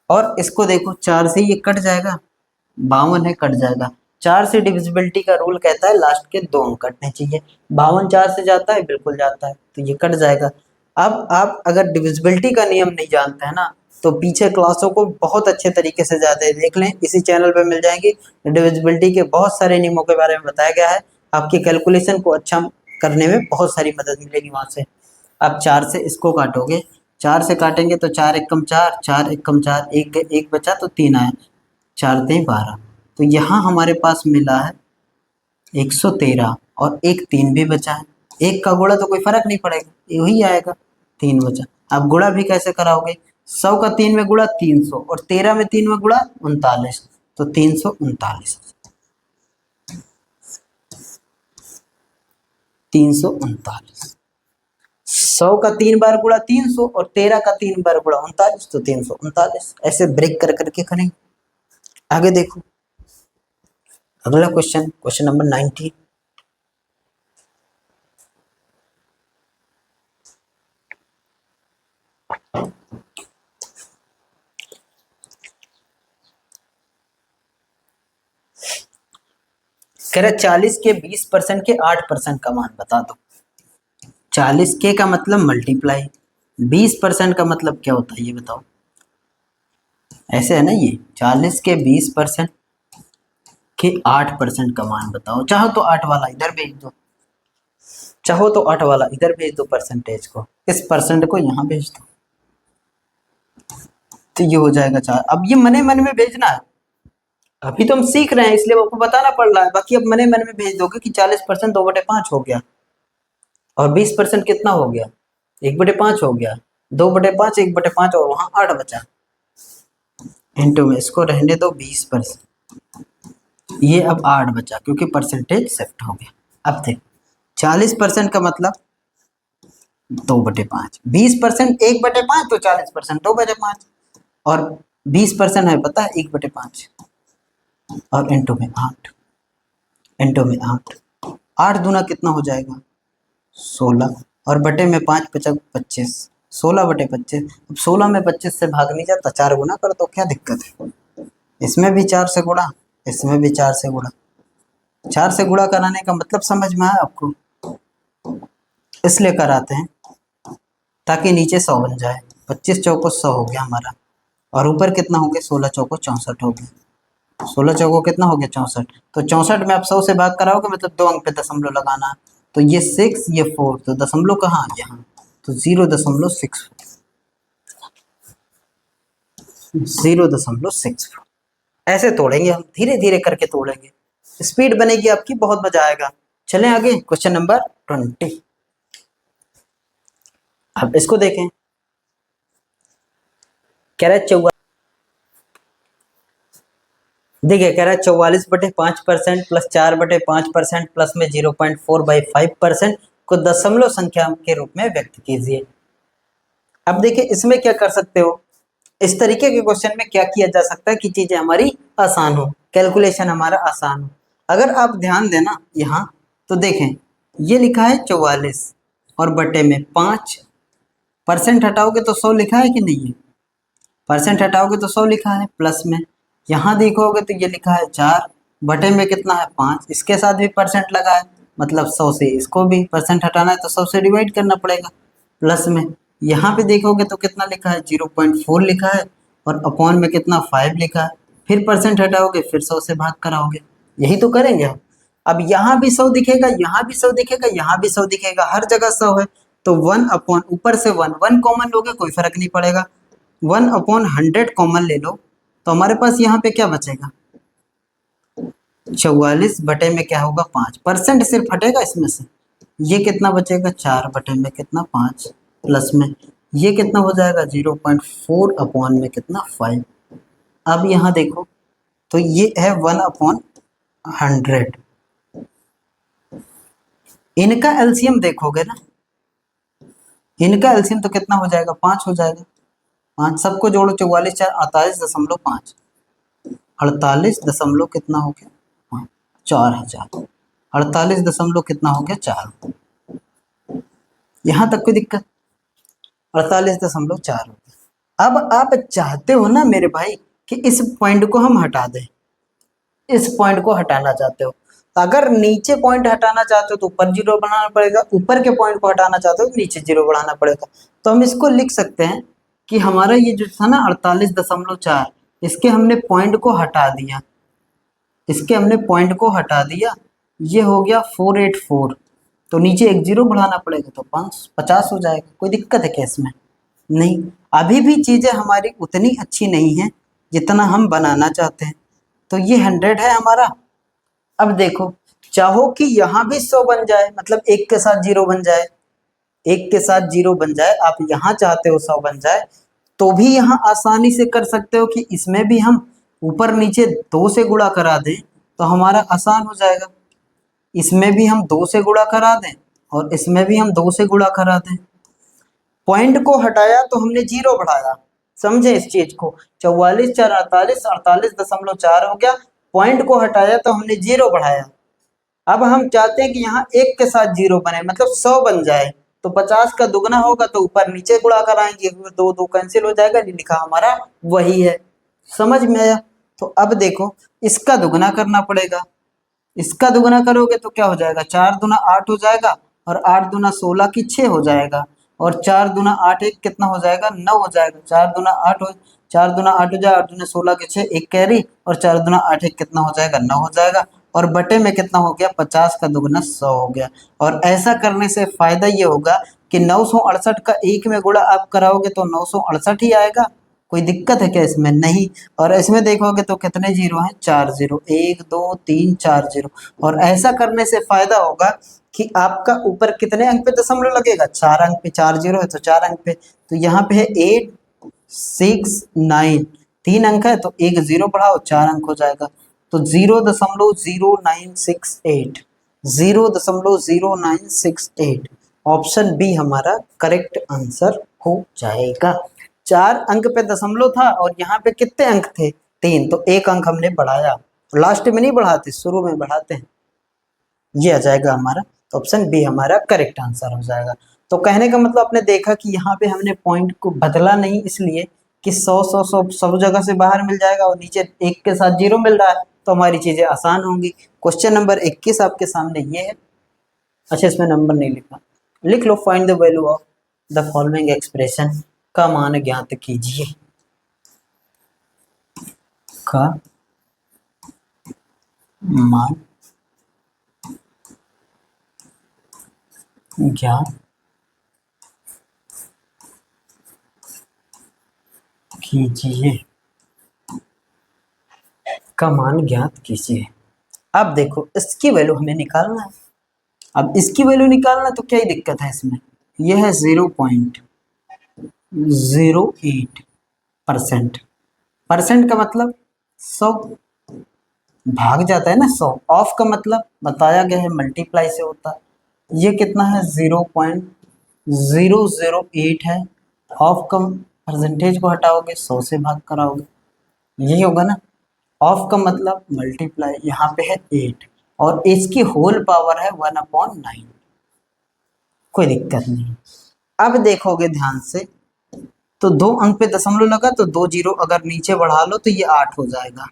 S1: और इसको देखो 4 से ये कट जाएगा, 52 है कट जाएगा। 4 से डिविजिबिलिटी का रूल कहता है लास्ट के 2 अंक कटने चाहिए, 52 4 से जाता है बिल्कुल जाता है तो ये कट जाएगा। अब आप अगर डिविजिबिलिटी का नियम नहीं जानते हैं ना तो पीछे क्लासों को बहुत अच्छे तरीके से जाते देख लें, इसी चैनल पे मिल जाएंगी। डिविजिबिलिटी के बहुत सारे नियमों के बारे में बताया गया है, आपकी कैलकुलेशन को अच्छा करने में बहुत सारी मदद मिलेगी वहां से। अब 4 से इसको काटोगे, 4 से काटेंगे तो 4 एकम 4, 4 एकम 4, एक बचा तो 3 आया, 4 3 12, तो यहाँ हमारे पास मिला है 113 और एक 3 भी बचा है। एक का गुणा तो कोई फर्क नहीं पड़ेगा, यही आएगा, 3 बचा। अब गुणा भी कैसे कराओगे, 100 का 3 में गुणा 300 और 13 में 3 में गुणा 39, तो 339, 339। 100 का 3 बार गुणा 300 और 13 का 3 बार गुणा 39, तो 339। ऐसे ब्रेक कर करके करेंगे। आगे देखो अगला क्वेश्चन, क्वेश्चन नंबर 19 कह रहा 40 के 20% के 8% का मान बता दो। 40 के का मतलब मल्टीप्लाई, 20% का मतलब क्या होता है ये बताओ। ऐसे है ना, ये 40 के 20% के 8% का मान बताओ। चाहो तो 8 वाला इधर भेज दो, चाहो तो 8 वाला इधर भेज दो परसेंटेज को, इस परसेंट को यहाँ भेज दो, तो ये हो जाएगा 4। अब ये मने मन में भेजना है, अभी तो हम सीख रहे हैं इसलिए आपको बताना पड़ रहा है। बाकी अब मने मन में भेज दोगे कि 40% 2/5 हो गया और 20% कितना हो गया 1/5 हो गया, 2/5 1/5 और वहां 8 बचा। इंटू में इसको रहने दो 20%, ये अब 8 बचा क्योंकि परसेंटेज शिफ्ट हो गया। अब देख 40% का मतलब 2/5, 20% 1/5 तो 40% 2/5 और 20% है पता है 1/5 और इंटू में 8, इंटू में 8, 8 दूना कितना हो जाएगा 16 और बटे में 5 बचा 25, 16/25। अब 16 में 25 से भाग नहीं जाता, 4 गुना कर तो क्या दिक्कत है। इसमें भी 4 से गुणा, इसमें भी 4 से गुणा। 4 से गुणा कराने का मतलब समझ में आया आपको, इसलिए कराते हैं ताकि नीचे 100 बन जाए। 25 चौको 100 हो गया हमारा, और ऊपर कितना हो गया, 16 चौको 64 हो गया। 16 चौको कितना हो गया, 64। तो 64 में आप 100 से भाग कराओगे, मतलब 2 अंक पे दशमलव लगाना। तो ये 6, ये 4, तो दशमलव कहाँ आ गया, तो 0.6, 0.6। ऐसे तोड़ेंगे हम, धीरे धीरे करके तोड़ेंगे, स्पीड बनेगी आपकी, बहुत मजा आएगा। चलें आगे, क्वेश्चन नंबर 20। अब इसको देखें, कह रहा है देखिए, कह रहा है 44/5% प्लस 4/5% प्लस में 0.4/5% को दशमलव संख्या के रूप में व्यक्त कीजिए। अब देखिए, इसमें क्या कर सकते हो, इस तरीके के क्वेश्चन में क्या किया जा सकता है कि चीजें हमारी आसान हो, कैलकुलेशन हमारा आसान हो। अगर आप ध्यान देना यहाँ, तो देखें ये लिखा है 44 और बटे में 5, परसेंट हटाओगे तो 100 लिखा है कि नहीं है, परसेंट हटाओगे तो 100 लिखा है। प्लस में यहाँ देखोगे तो ये लिखा है 4, बटे में कितना है 5, इसके साथ भी परसेंट लगा है, मतलब 100 से इसको भी परसेंट हटाना है तो 100 से डिवाइड करना पड़ेगा। प्लस में यहाँ पे देखोगे तो कितना लिखा है, 0.4 लिखा है, और अपॉन में कितना 5 लिखा है। फिर परसेंट हटाओगे, फिर 100 से भाग कराओगे, यही तो करेंगे हम। अब यहाँ भी 100 दिखेगा, यहाँ भी 100 दिखेगा, यहाँ भी 100 दिखेगा, हर जगह 100 है। तो 1 अपॉन, ऊपर से 1 कॉमन लोगे कोई फर्क नहीं पड़ेगा, 1/100 कॉमन ले लो, तो हमारे पास यहाँ पे क्या बचेगा, 44 बटे में क्या होगा 5, परसेंट सिर्फ हटेगा इसमें से, ये कितना बचेगा 4 बटे में कितना 5, प्लस में ये कितना हो जाएगा 0.4 अपॉन में कितना 5। अब यहाँ देखो तो ये है 1/100, इनका एलसीएम देखोगे ना, इनका एलसीएम तो कितना हो जाएगा, 5 हो जाएगा। 5 सबको जोड़ो, 44 4 48.5, 48 दशमलव कितना हो गया, 4000, 48 दशमलव कितना हो गया 4, यहाँ तक कोई दिक्कत, 48.4 हो गया। अब आप चाहते हो ना मेरे भाई कि इस पॉइंट को हम हटा दें, इस पॉइंट को हटाना चाहते हो, तो अगर नीचे पॉइंट हटाना चाहते हो तो ऊपर 0 बनाना पड़ेगा, ऊपर के पॉइंट को हटाना चाहते हो तो नीचे 0 बढ़ाना पड़ेगा। तो हम इसको लिख सकते हैं कि हमारा ये जो था ना 48.4, इसके हमने पॉइंट को हटा दिया, इसके हमने पॉइंट को हटा दिया, ये हो गया 484, तो नीचे एक 0 बढ़ाना पड़ेगा, तो 50 हो जाएगा। कोई दिक्कत है क्या इसमें, नहीं। अभी भी चीज़ें हमारी उतनी अच्छी नहीं है जितना हम बनाना चाहते हैं। तो ये 100 है हमारा। अब देखो, चाहो कि यहाँ भी 100 बन जाए, मतलब एक के साथ 0 बन जाए, एक के साथ 0 बन जाए, आप यहाँ चाहते हो 100 बन जाए, तो भी यहाँ आसानी से कर सकते हो कि इसमें भी हम ऊपर नीचे 2 से गुणा करा दें तो हमारा आसान हो जाएगा। इसमें भी हम 2 से गुणा करा दें और इसमें भी हम 2 से गुणा करा दें। पॉइंट को हटाया तो हमने 0 बढ़ाया, समझे इस चीज को, 44 4 48, 48.4 हो गया, पॉइंट को हटाया तो हमने 0 बढ़ाया। अब हम चाहते हैं कि यहाँ एक के साथ 0 बने, मतलब 100 बन जाए, तो 50 का दुगना होगा तो ऊपर नीचे गुणा कराएंगे, 2 2 कैंसिल हो जाएगा, लिखा हमारा वही है। समझ में आया। तो अब देखो, इसका दुगना करना पड़ेगा, इसका दुगना करोगे तो क्या हो जाएगा, 4 दूना 8 हो जाएगा, और 8 दूना 16 की 6 हो जाएगा, और 4 दूना 8 एक कितना हो जाएगा 9 हो जाएगा, 4 दूना 8 हो, 4 दूना 8 हो जाएगा, 8 दूना 16 के 6 एक कैरी, और 4 दूना 8 एक कितना हो जाएगा 9 हो जाएगा, और बटे में कितना हो गया 50 का दुगना 100 हो गया। और ऐसा करने से फायदा ये होगा कि 968 का एक में गुणा आप कराओगे तो 968 ही आएगा। कोई दिक्कत है क्या इसमें, नहीं। और इसमें देखोगे तो कितने 0 हैं, 4 0, 1 2 3 4 0। और ऐसा करने से फायदा होगा कि आपका ऊपर कितने अंक पे दशमलव लगेगा, 4 अंक पे, 4 0 है तो 4 अंक पे, तो यहाँ पे है 8 6 9, 3 अंक है तो एक 0 बढ़ाओ 4 अंक हो जाएगा, तो 0.0968, 0.0968, ऑप्शन बी हमारा करेक्ट आंसर हो जाएगा। 4 अंक पे दशमलव था और यहाँ पे कितने अंक थे, 3, तो एक अंक हमने बढ़ाया, लास्ट में नहीं बढ़ाते, शुरू में बढ़ाते हैं, ये आ जाएगा हमारा, तो ऑप्शन बी हमारा करेक्ट आंसर हो जाएगा। तो कहने का मतलब आपने देखा कि यहाँ पे हमने पॉइंट को बदला नहीं, इसलिए कि 100 सब जगह से बाहर मिल जाएगा और नीचे एक के साथ 0 मिल रहा है, तो हमारी चीजें आसान होंगी। क्वेश्चन नंबर 21 आपके सामने ये है। अच्छा, इसमें नंबर नहीं लिखा, लिख लो। Find the value of the following expression, का मान ज्ञात कीजिए। का मान ज्ञात कीजिए, का मान ज्ञात कीजिए। अब देखो, इसकी वैल्यू हमें निकालना है। अब इसकी वैल्यू निकालना तो क्या ही दिक्कत है इसमें। यह है 0.08%। परसेंट का मतलब 100 भाग जाता है ना 100। ऑफ का मतलब बताया गया है मल्टीप्लाई से होता है। ये कितना है 0.008 है। ऑफ का परसेंटेज को हटाओगे 100 से भाग कराओगे, यही होगा ना। ऑफ का मतलब मल्टीप्लाई, यहाँ पे है 8 और इसकी होल पावर है 1/9। कोई दिक्कत नहीं। अब देखोगे ध्यान से, तो 2 अंक पे दशमलव लगा तो 2 जीरो अगर नीचे बढ़ा लो तो ये 8 हो जाएगा।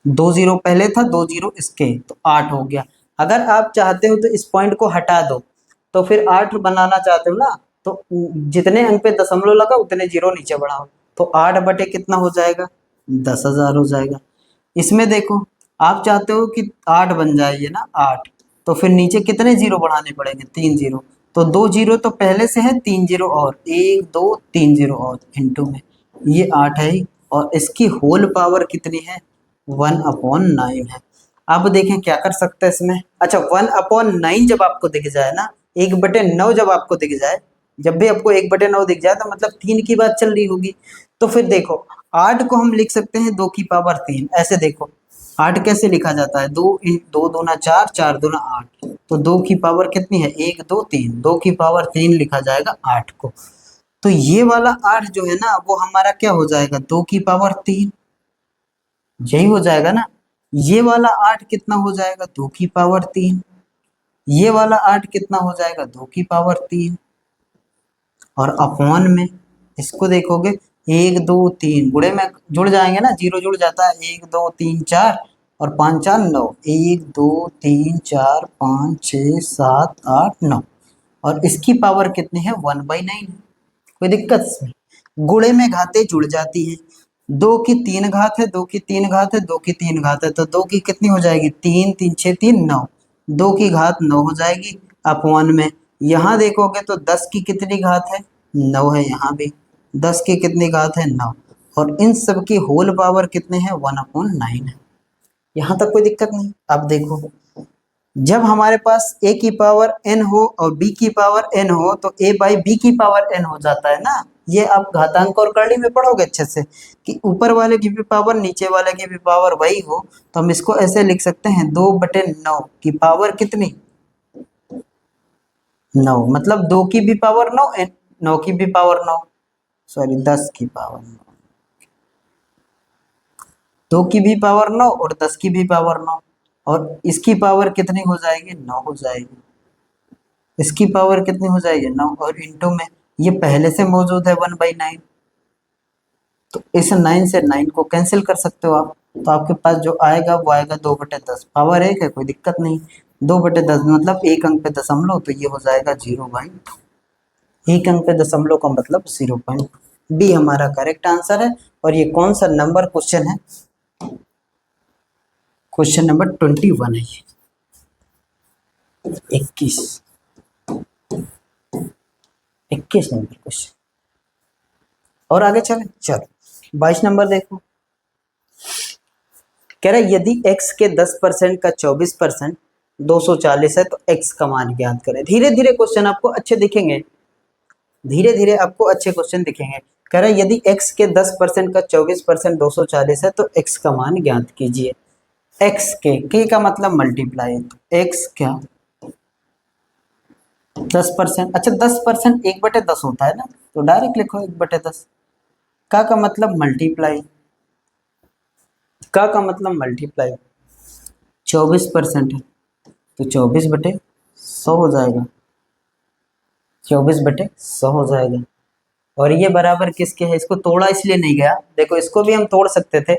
S1: 2 जीरो पहले था, 2 जीरो इसके, तो 8 हो गया। अगर आप चाहते हो तो इस पॉइंट को हटा दो, तो फिर 8 बनाना चाहते हो ना, तो जितने अंक पे दशमलव लगा उतने जीरो नीचे बढ़ाओ, तो 8 बटे कितना हो जाएगा, 10,000 हो जाएगा। इसमें देखो, आप चाहते हो कि 8 बन जाए, ये ना 8, तो फिर नीचे कितने जीरो बढ़ाने पड़ेंगे, 3 जीरो। तो 2 जीरो तो पहले से है, 3 जीरो और 1 2 3 जीरो और इंटू में ये 8 है ही, और इसकी होल पावर कितनी है, 1/9 है। अब देखें क्या कर सकते हैं इसमें। अच्छा, 1/9 जब आपको दिख जाए ना, 1/9 जब आपको दिख जाए, जब भी आपको 1/9 दिख जाए तो मतलब 3 की बात चल रही होगी। तो फिर देखो, 8 को हम लिख सकते हैं 2 की पावर 3। ऐसे देखो, 8 कैसे लिखा जाता है, 2 दूना 4, 4 दूना 8, तो 2 की पावर कितनी है, 1 2 3, 2 की पावर 3 लिखा जाएगा 8 को। तो ये वाला 8 जो है ना, वो हमारा क्या हो जाएगा, 2 की पावर 3, यही हो जाएगा ना। ये वाला 8 कितना हो जाएगा, 2 की पावर 3। ये वाला 8 कितना हो जाएगा, 2 की पावर 3। और अपॉन में इसको देखोगे, 1 2 3 गुणे में जुड़ जाएंगे ना, जीरो जुड़ जाता है, 1 2 3 4 और 5 4 9, 1 2 3 4 5 6 7 8 9, और इसकी पावर कितनी है, 1/9 है। कोई दिक्कत इसमें। गुणे में घातें जुड़ जाती हैं। 2 की 3 घात है, 2 की 3 घात है, 2 की 3 घात है, तो 2 की कितनी हो जाएगी, 3 3 6 3 9, 2 की घात 9 हो जाएगी। अपॉन में यहाँ देखोगे तो 10 की कितनी घात है, 9 है, यहाँ भी 10 की कितनी घात है, 9, और इन सब की होल पावर कितने हैं, 1/9 है। यहाँ तक कोई दिक्कत नहीं। अब देखो, जब हमारे पास a की पावर n हो और b की पावर n हो, तो a बाई b की पावर n हो जाता है ना। ये आप घातांक और करली में पढ़ोगे अच्छे से, कि ऊपर वाले की भी पावर नीचे वाले की भी पावर वही हो, तो हम इसको ऐसे लिख सकते हैं, 2/9 की पावर कितनी, 9, मतलब 2 की भी पावर 9, 9 की भी पावर 9, सॉरी 10 की पावर 9, 2 की भी पावर 9 और 10 की भी पावर 9, और इसकी पावर कितनी हो जाएगी, 9 हो जाएगी। इसकी पावर कितनी हो जाएगी, 9, और इंटू में ये पहले से मौजूद है 1/9, तो इस 9 से 9 को कैंसिल कर सकते हो आप, तो आपके पास जो आएगा वो आएगा 2/10। पावर 1 है, कोई दिक्कत नहीं। 2/10 मतलब एक अंक पे दशमलव, तो ये हो जाएगा 0.2। एक अंक पे दशमलव का मतलब 0.2। डी हमारा करेक्ट आंसर है। और ये कौन सा नंबर क्वेश्चन है, क्वेश्चन नंबर 21 है ये, 21 नंबर क्वेश्चन। और आगे चले, चलो 22 नंबर देखो। कह रहा है यदि x के 10% का 24% 240 है, तो x का मान ज्ञात करें। धीरे धीरे क्वेश्चन आपको अच्छे दिखेंगे, धीरे धीरे आपको अच्छे क्वेश्चन दिखेंगे। कह रहा है यदि x के 10% का 24% 240 है, तो x का मान ज्ञात कीजिए। x के का मतलब मल्टीप्लाई, तो x क्या 10%। अच्छा, 10% 1/10 होता है ना, तो डायरेक्ट लिखो 1/10। का मतलब मल्टीप्लाई, का मतलब मल्टीप्लाई, 24% है तो 24/100, 100 हो जाएगा, 24/100 हो जाएगा। और ये बराबर किसके है, इसको तोड़ा इसलिए नहीं गया, देखो इसको भी हम तोड़ सकते थे,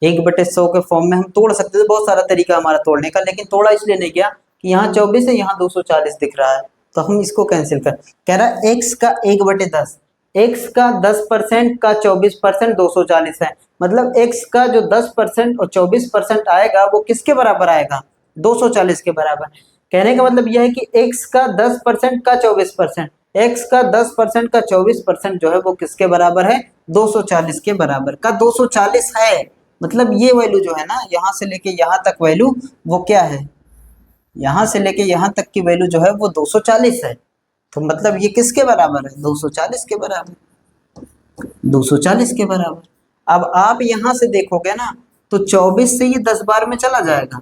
S1: 1/100 के फॉर्म में हम तोड़ सकते थे, बहुत सारा तरीका हमारा तोड़ने का, लेकिन तोड़ा इसलिए नहीं किया कि यहाँ 24 है, यहाँ 240 दिख रहा है, तो हम इसको कैंसिल कर, कह रहा है x का 1/10, x का 10% का 24% 240 है, मतलब x का जो 10% और 24% आएगा वो किसके बराबर आएगा, 240 के बराबर। कहने का मतलब यह है कि x का 10% का 24%, x का 10% का 24% जो है वो किसके बराबर है, 240 के बराबर का 240 है। मतलब ये वैल्यू जो है ना, यहाँ से लेके यहाँ तक वैल्यू वो क्या है, यहाँ से लेके यहाँ तक की वैल्यू जो है वो 240 है, तो मतलब ये किसके बराबर है, 240 के बराबर, 240 के बराबर। अब आप यहाँ से देखोगे ना तो 24 से ये 10 बार में चला जाएगा,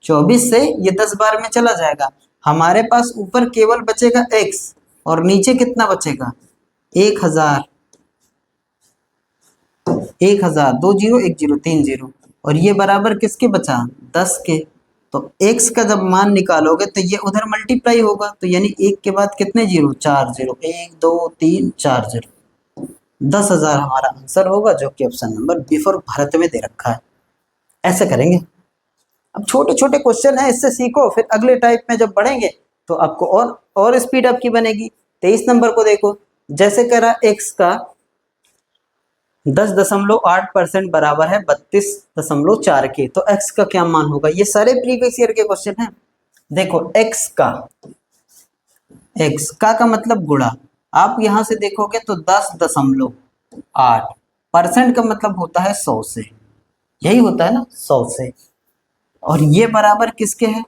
S1: 24 से ये 10 बार में चला जाएगा, हमारे पास ऊपर केवल बचेगा x और नीचे कितना बचेगा, 1000, 1000, 2 0 1 0 3 0, और ये बराबर किसके बचा, 10 के। तो x का जब मान निकालोगे तो ये उधर मल्टीप्लाई होगा, तो यानी 1 के बाद कितने जीरो, 4 0, 1 2 3 4 0, 10,000 हमारा आंसर होगा, जो कि option number B for Bharat में दे रखा है। ऐसे करेंगे। अब छोटे छोटे क्वेश्चन है, इससे सीखो, फिर अगले टाइप में जब बढ़ेंगे तो आपको और स्पीड आपकी बनेगी। 23 नंबर को देखो, जैसे कह रहा x का 10.8% बराबर है 32.4 के, तो x का क्या मान होगा, ये सारे प्रीवियस ईयर के क्वेश्चन हैं। देखो x का मतलब गुणा, आप यहां से देखोगे तो 10.8% का मतलब होता है 100 से, यही होता है ना, 100 से, और ये बराबर किसके है,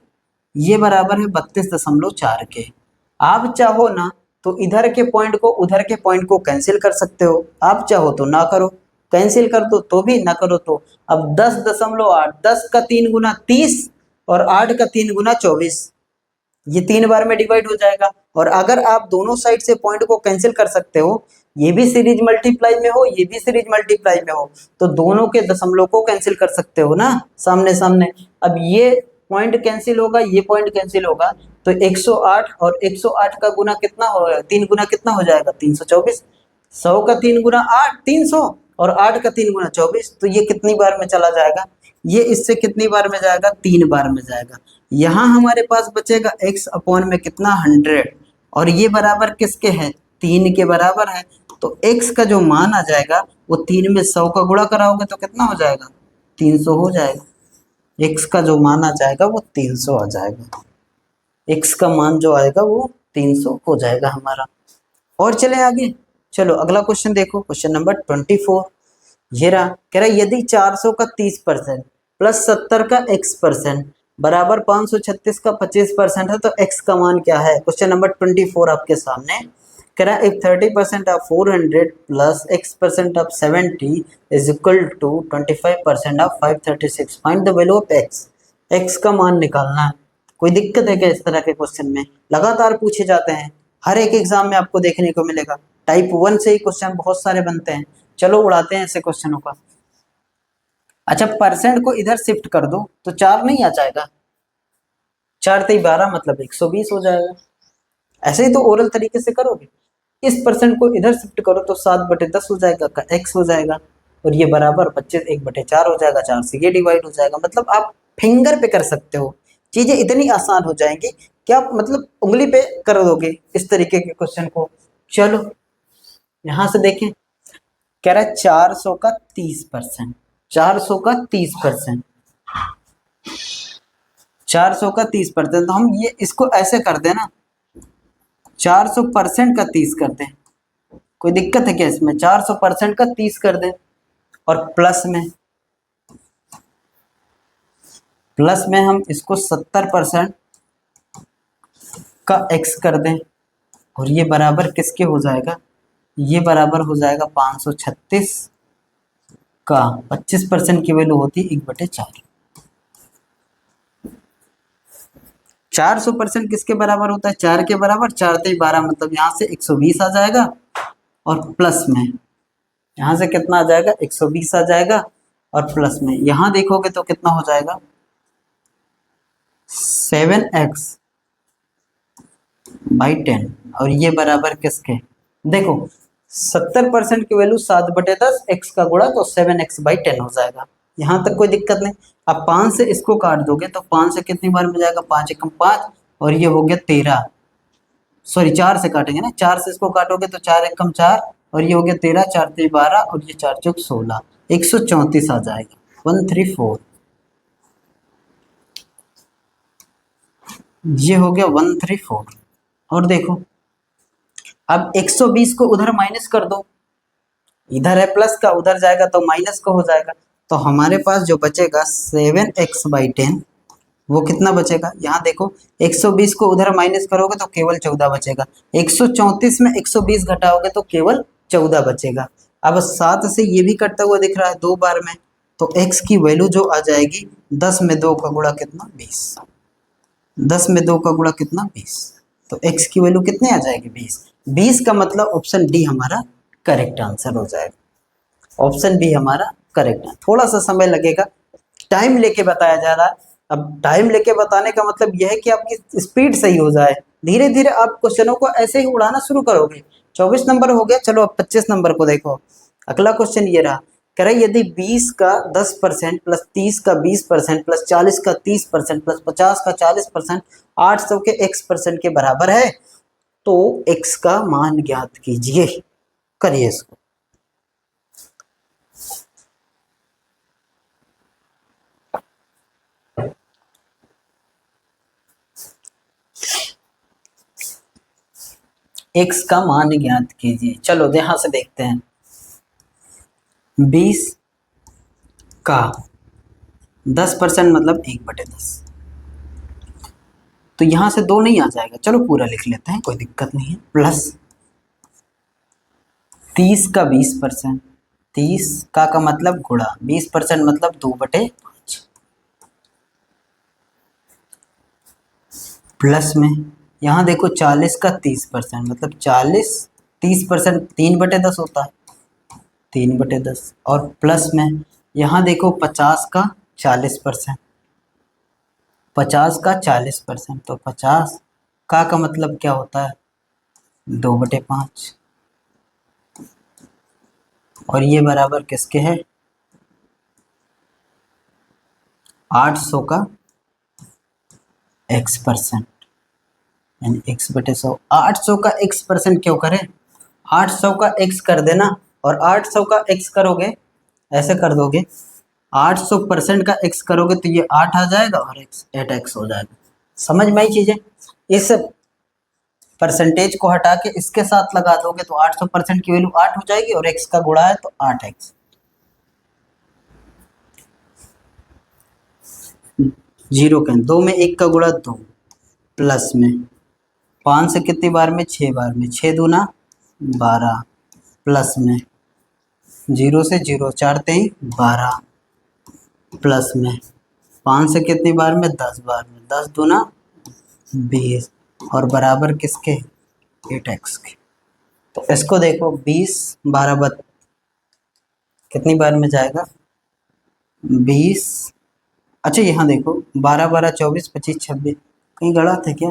S1: ये बराबर है 32.4 के। आप चाहो ना तो इधर के पॉइंट को उधर के पॉइंट को कैंसिल कर सकते हो, आप चाहो तो ना करो, कैंसिल कर दो तो भी, ना करो तो। अब 10.8, 10 का 3 गुना 30 और 8 का 3 गुना 24, ये 3 बार में डिवाइड हो जाएगा। और अगर आप दोनों साइड से पॉइंट को कैंसिल कर सकते हो, ये भी सीरीज मल्टीप्लाई में हो, ये भी सीरीज मल्टीप्लाई में हो, तो दोनों के दशमलव को कैंसिल कर सकते हो ना, सामने सामने। अब ये पॉइंट कैंसिल होगा, ये पॉइंट कैंसिल होगा, तो 108 और 108 का गुना कितना हो, 3 गुना कितना हो जाएगा, 324, 100 का 3 गुना 8 300, और 8 का 3 गुना 24, तो ये कितनी बार में चला जाएगा, ये इससे कितनी बार में जाएगा, 3 बार में जाएगा। यहाँ हमारे पास बचेगा x अपॉन में कितना, 100, और ये बराबर किसके है, 3 के बराबर है, तो x का जो मान आ जाएगा वो 3 में 100 का गुणा कराओगे तो कितना हो जाएगा, 300 हो जाएगा। x का जो मान आ जाएगा वो 300 आ जाएगा, x का मान जो आएगा वो 300 हो जाएगा हमारा। और चले आगे, चलो अगला क्वेश्चन देखो, क्वेश्चन नंबर 24, ये रहा, कह रहा यदि 400 का 30% प्लस 70 का x% बराबर 536 का 25% है, तो x का मान क्या है। क्वेश्चन नंबर 24 आपके सामने, कह रहा if 30% of 400 plus x% of 70 is equal to 25% of 536, find the value of x। x का मान निकालना है। कोई दिक्कत है क्या इस तरह के क्वेश्चन में, लगातार पूछे जाते हैं, हर एक एग्जाम में आपको देखने को मिलेगा, टाइप 1 से ही क्वेश्चन बहुत सारे बनते हैं। चलो उड़ाते हैं ऐसे क्वेश्चनों का। अच्छा, परसेंट को इधर शिफ्ट कर दो तो 4 नहीं आ जाएगा, 4 3 12 मतलब 120 हो जाएगा। ऐसे ही तो ओरल तरीके से करोगे, इस परसेंट को इधर शिफ्ट करो तो 7/10 हो जाएगा का x हो जाएगा, और ये बराबर 25 1/4 हो जाएगा, 4 से ये डिवाइड हो जाएगा। मतलब आप फिंगर पे कर सकते हो, चीजें इतनी आसान हो जाएंगी कि आप मतलब उंगली पे कर दोगे इस तरीके के क्वेश्चन को। चलो यहां से देखें, कह रहा है 400 का 30%, 400 का 30%, 400 का 30%, तो हम ये इसको ऐसे कर देना, 400% का 30 कर दें, कोई दिक्कत है क्या इसमें, 400% का 30 कर दें, और प्लस में हम इसको 70% का x कर दें, और ये बराबर किसके हो जाएगा, ये बराबर हो जाएगा 536 का 25% की वैल्यू होती है 1/4। 400% किसके बराबर होता है, 4 के बराबर, 4 3 12 मतलब यहाँ से 120 आ जाएगा, और प्लस में यहाँ से कितना आ जाएगा, 120 आ जाएगा, और प्लस में यहाँ देखोगे तो कितना हो जाएगा, 7x बाई 10 और ये बराबर किसके, देखो 70% की वैल्यू 7/10 x का गुणा तो 7x/10 हो जाएगा। यहाँ तक कोई दिक्कत नहीं। अब 5 से इसको काट दोगे तो 5 से कितनी बार में जाएगा, 5 एकम 5 और ये हो गया 13, सॉरी 4 से काटेंगे ना, 4 से इसको काटोगे तो 4 एकम 4 और ये हो गया 13, 4 3 12 और ये 4 चौक 16, 134 आ जाएगा, 134। ये हो गया 134। और देखो अब 120 को उधर माइनस कर दो, इधर है प्लस का उधर जाएगा तो माइनस का हो जाएगा, तो हमारे पास जो बचेगा 7x/10 वो कितना बचेगा, यहाँ देखो 120 को उधर माइनस करोगे तो केवल 14 बचेगा, 134 में 120 घटाओगे तो केवल 14 बचेगा। अब 7 से ये भी कटता हुआ दिख रहा है 2 बार में, तो x की वैल्यू जो आ जाएगी 10 में 2 का गुणा कितना 20, 10 में 2 का गुणा कितना 20, तो x की वैल्यू कितने आ जाएगी 20। 20 का मतलब ऑप्शन डी हमारा करेक्ट आंसर हो जाएगा, ऑप्शन बी हमारा करेक्ट है। थोड़ा सा समय लगेगा, टाइम लेके बताया जा रहा है। अब टाइम लेके बताने का मतलब यह है कि आपकी स्पीड सही हो जाए, धीरे धीरे आप क्वेश्चनों को ऐसे ही उड़ाना शुरू करोगे। 24 नंबर हो गया, चलो अब 25 नंबर को देखो। अगला क्वेश्चन ये रहा, कह रहा यदि 20 का 10% प्लस 30 का 20% प्लस 40 का 30% प्लस 50 का 40% 800 के x% के बराबर है तो x का मान ज्ञात कीजिए। करिए इसको। x का मान ज्ञात कीजिए। चलो यहां से देखते हैं, 20 का 10% मतलब 1/10, तो यहां से 2 नहीं आ जाएगा, चलो पूरा लिख लेते हैं, कोई दिक्कत नहीं है। प्लस 30 का 20%, 30 का मतलब गुणा 20% मतलब 2/5, प्लस में यहाँ देखो 40 का 30% मतलब 40, 30% 3/10 होता है, 3/10 और प्लस में यहाँ देखो 50 का 40%, 50 का 40% तो 50 का मतलब क्या होता है 2/5 और ये बराबर किसके है 800 का x%, यानी x/100। 800 का x% क्यों करें, 800 का x कर देना और 800 का x करोगे, ऐसे कर दोगे 800% का x करोगे तो ये 8 आ जाएगा और x 8x हो जाएगा। समझ में आई चीजें, इस परसेंटेज को हटा के इसके साथ लगा दोगे तो 800% की वैल्यू 8 हो जाएगी और x का गुणा है तो 8x। जीरो का 2 में 1 का गुणा 2, प्लस में 5 से कितनी बार में 6 बार में, 6 दूना 12, प्लस में 0 से 0 4 3 12, प्लस में 5 से कितनी बार में 10 बार में, 10 दूना 20 और बराबर किसके 8x के। तो इसको देखो 20 12 कितनी बार में जाएगा 20, अच्छा यहाँ देखो 12 12 24 25 26, कहीं गलत है क्या,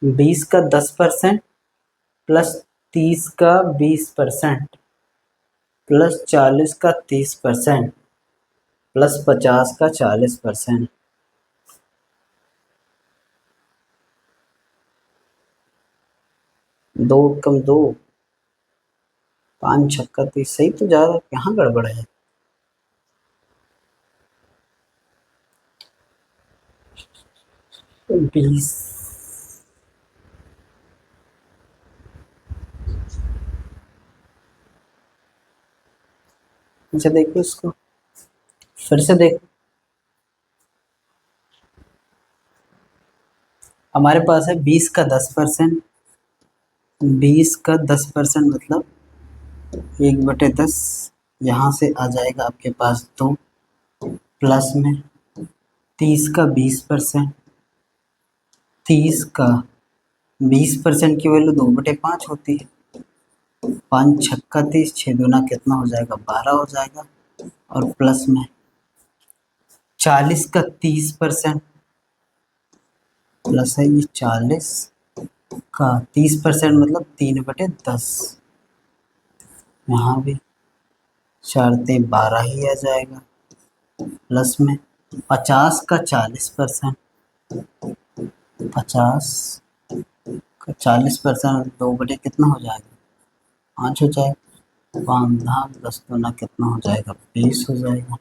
S1: 20 का 10% प्लस 30 का 20% प्लस 40 का 30% प्लस 50 का 40%, दो कम दो 5 छक्का 30, सही तो जा रहा है, यहाँ गड़बड़ है। तो 20 अच्छा देखो इसको फिर से देखो, हमारे पास है 20 का 10%, 20 का 10% मतलब 1/10, यहाँ से आ जाएगा आपके पास 2, प्लस में 30 का 20%, 30 का 20% की वैल्यू 2/5 होती है, 5 छक्का 30, 6 दूना कितना हो जाएगा 12 हो जाएगा और प्लस में 40 का 30%, प्लस है ये 40 का 30% मतलब 3/10। यहाँ भी 4×3 = 12 ही आ जाएगा। प्लस में 50 का 40%, 50 का 40% 2 बटे कितना हो जाएगा, 5 हो जाएगा। 5 धाम 10 दूना कितना हो जाएगा, 20 हो जाएगा।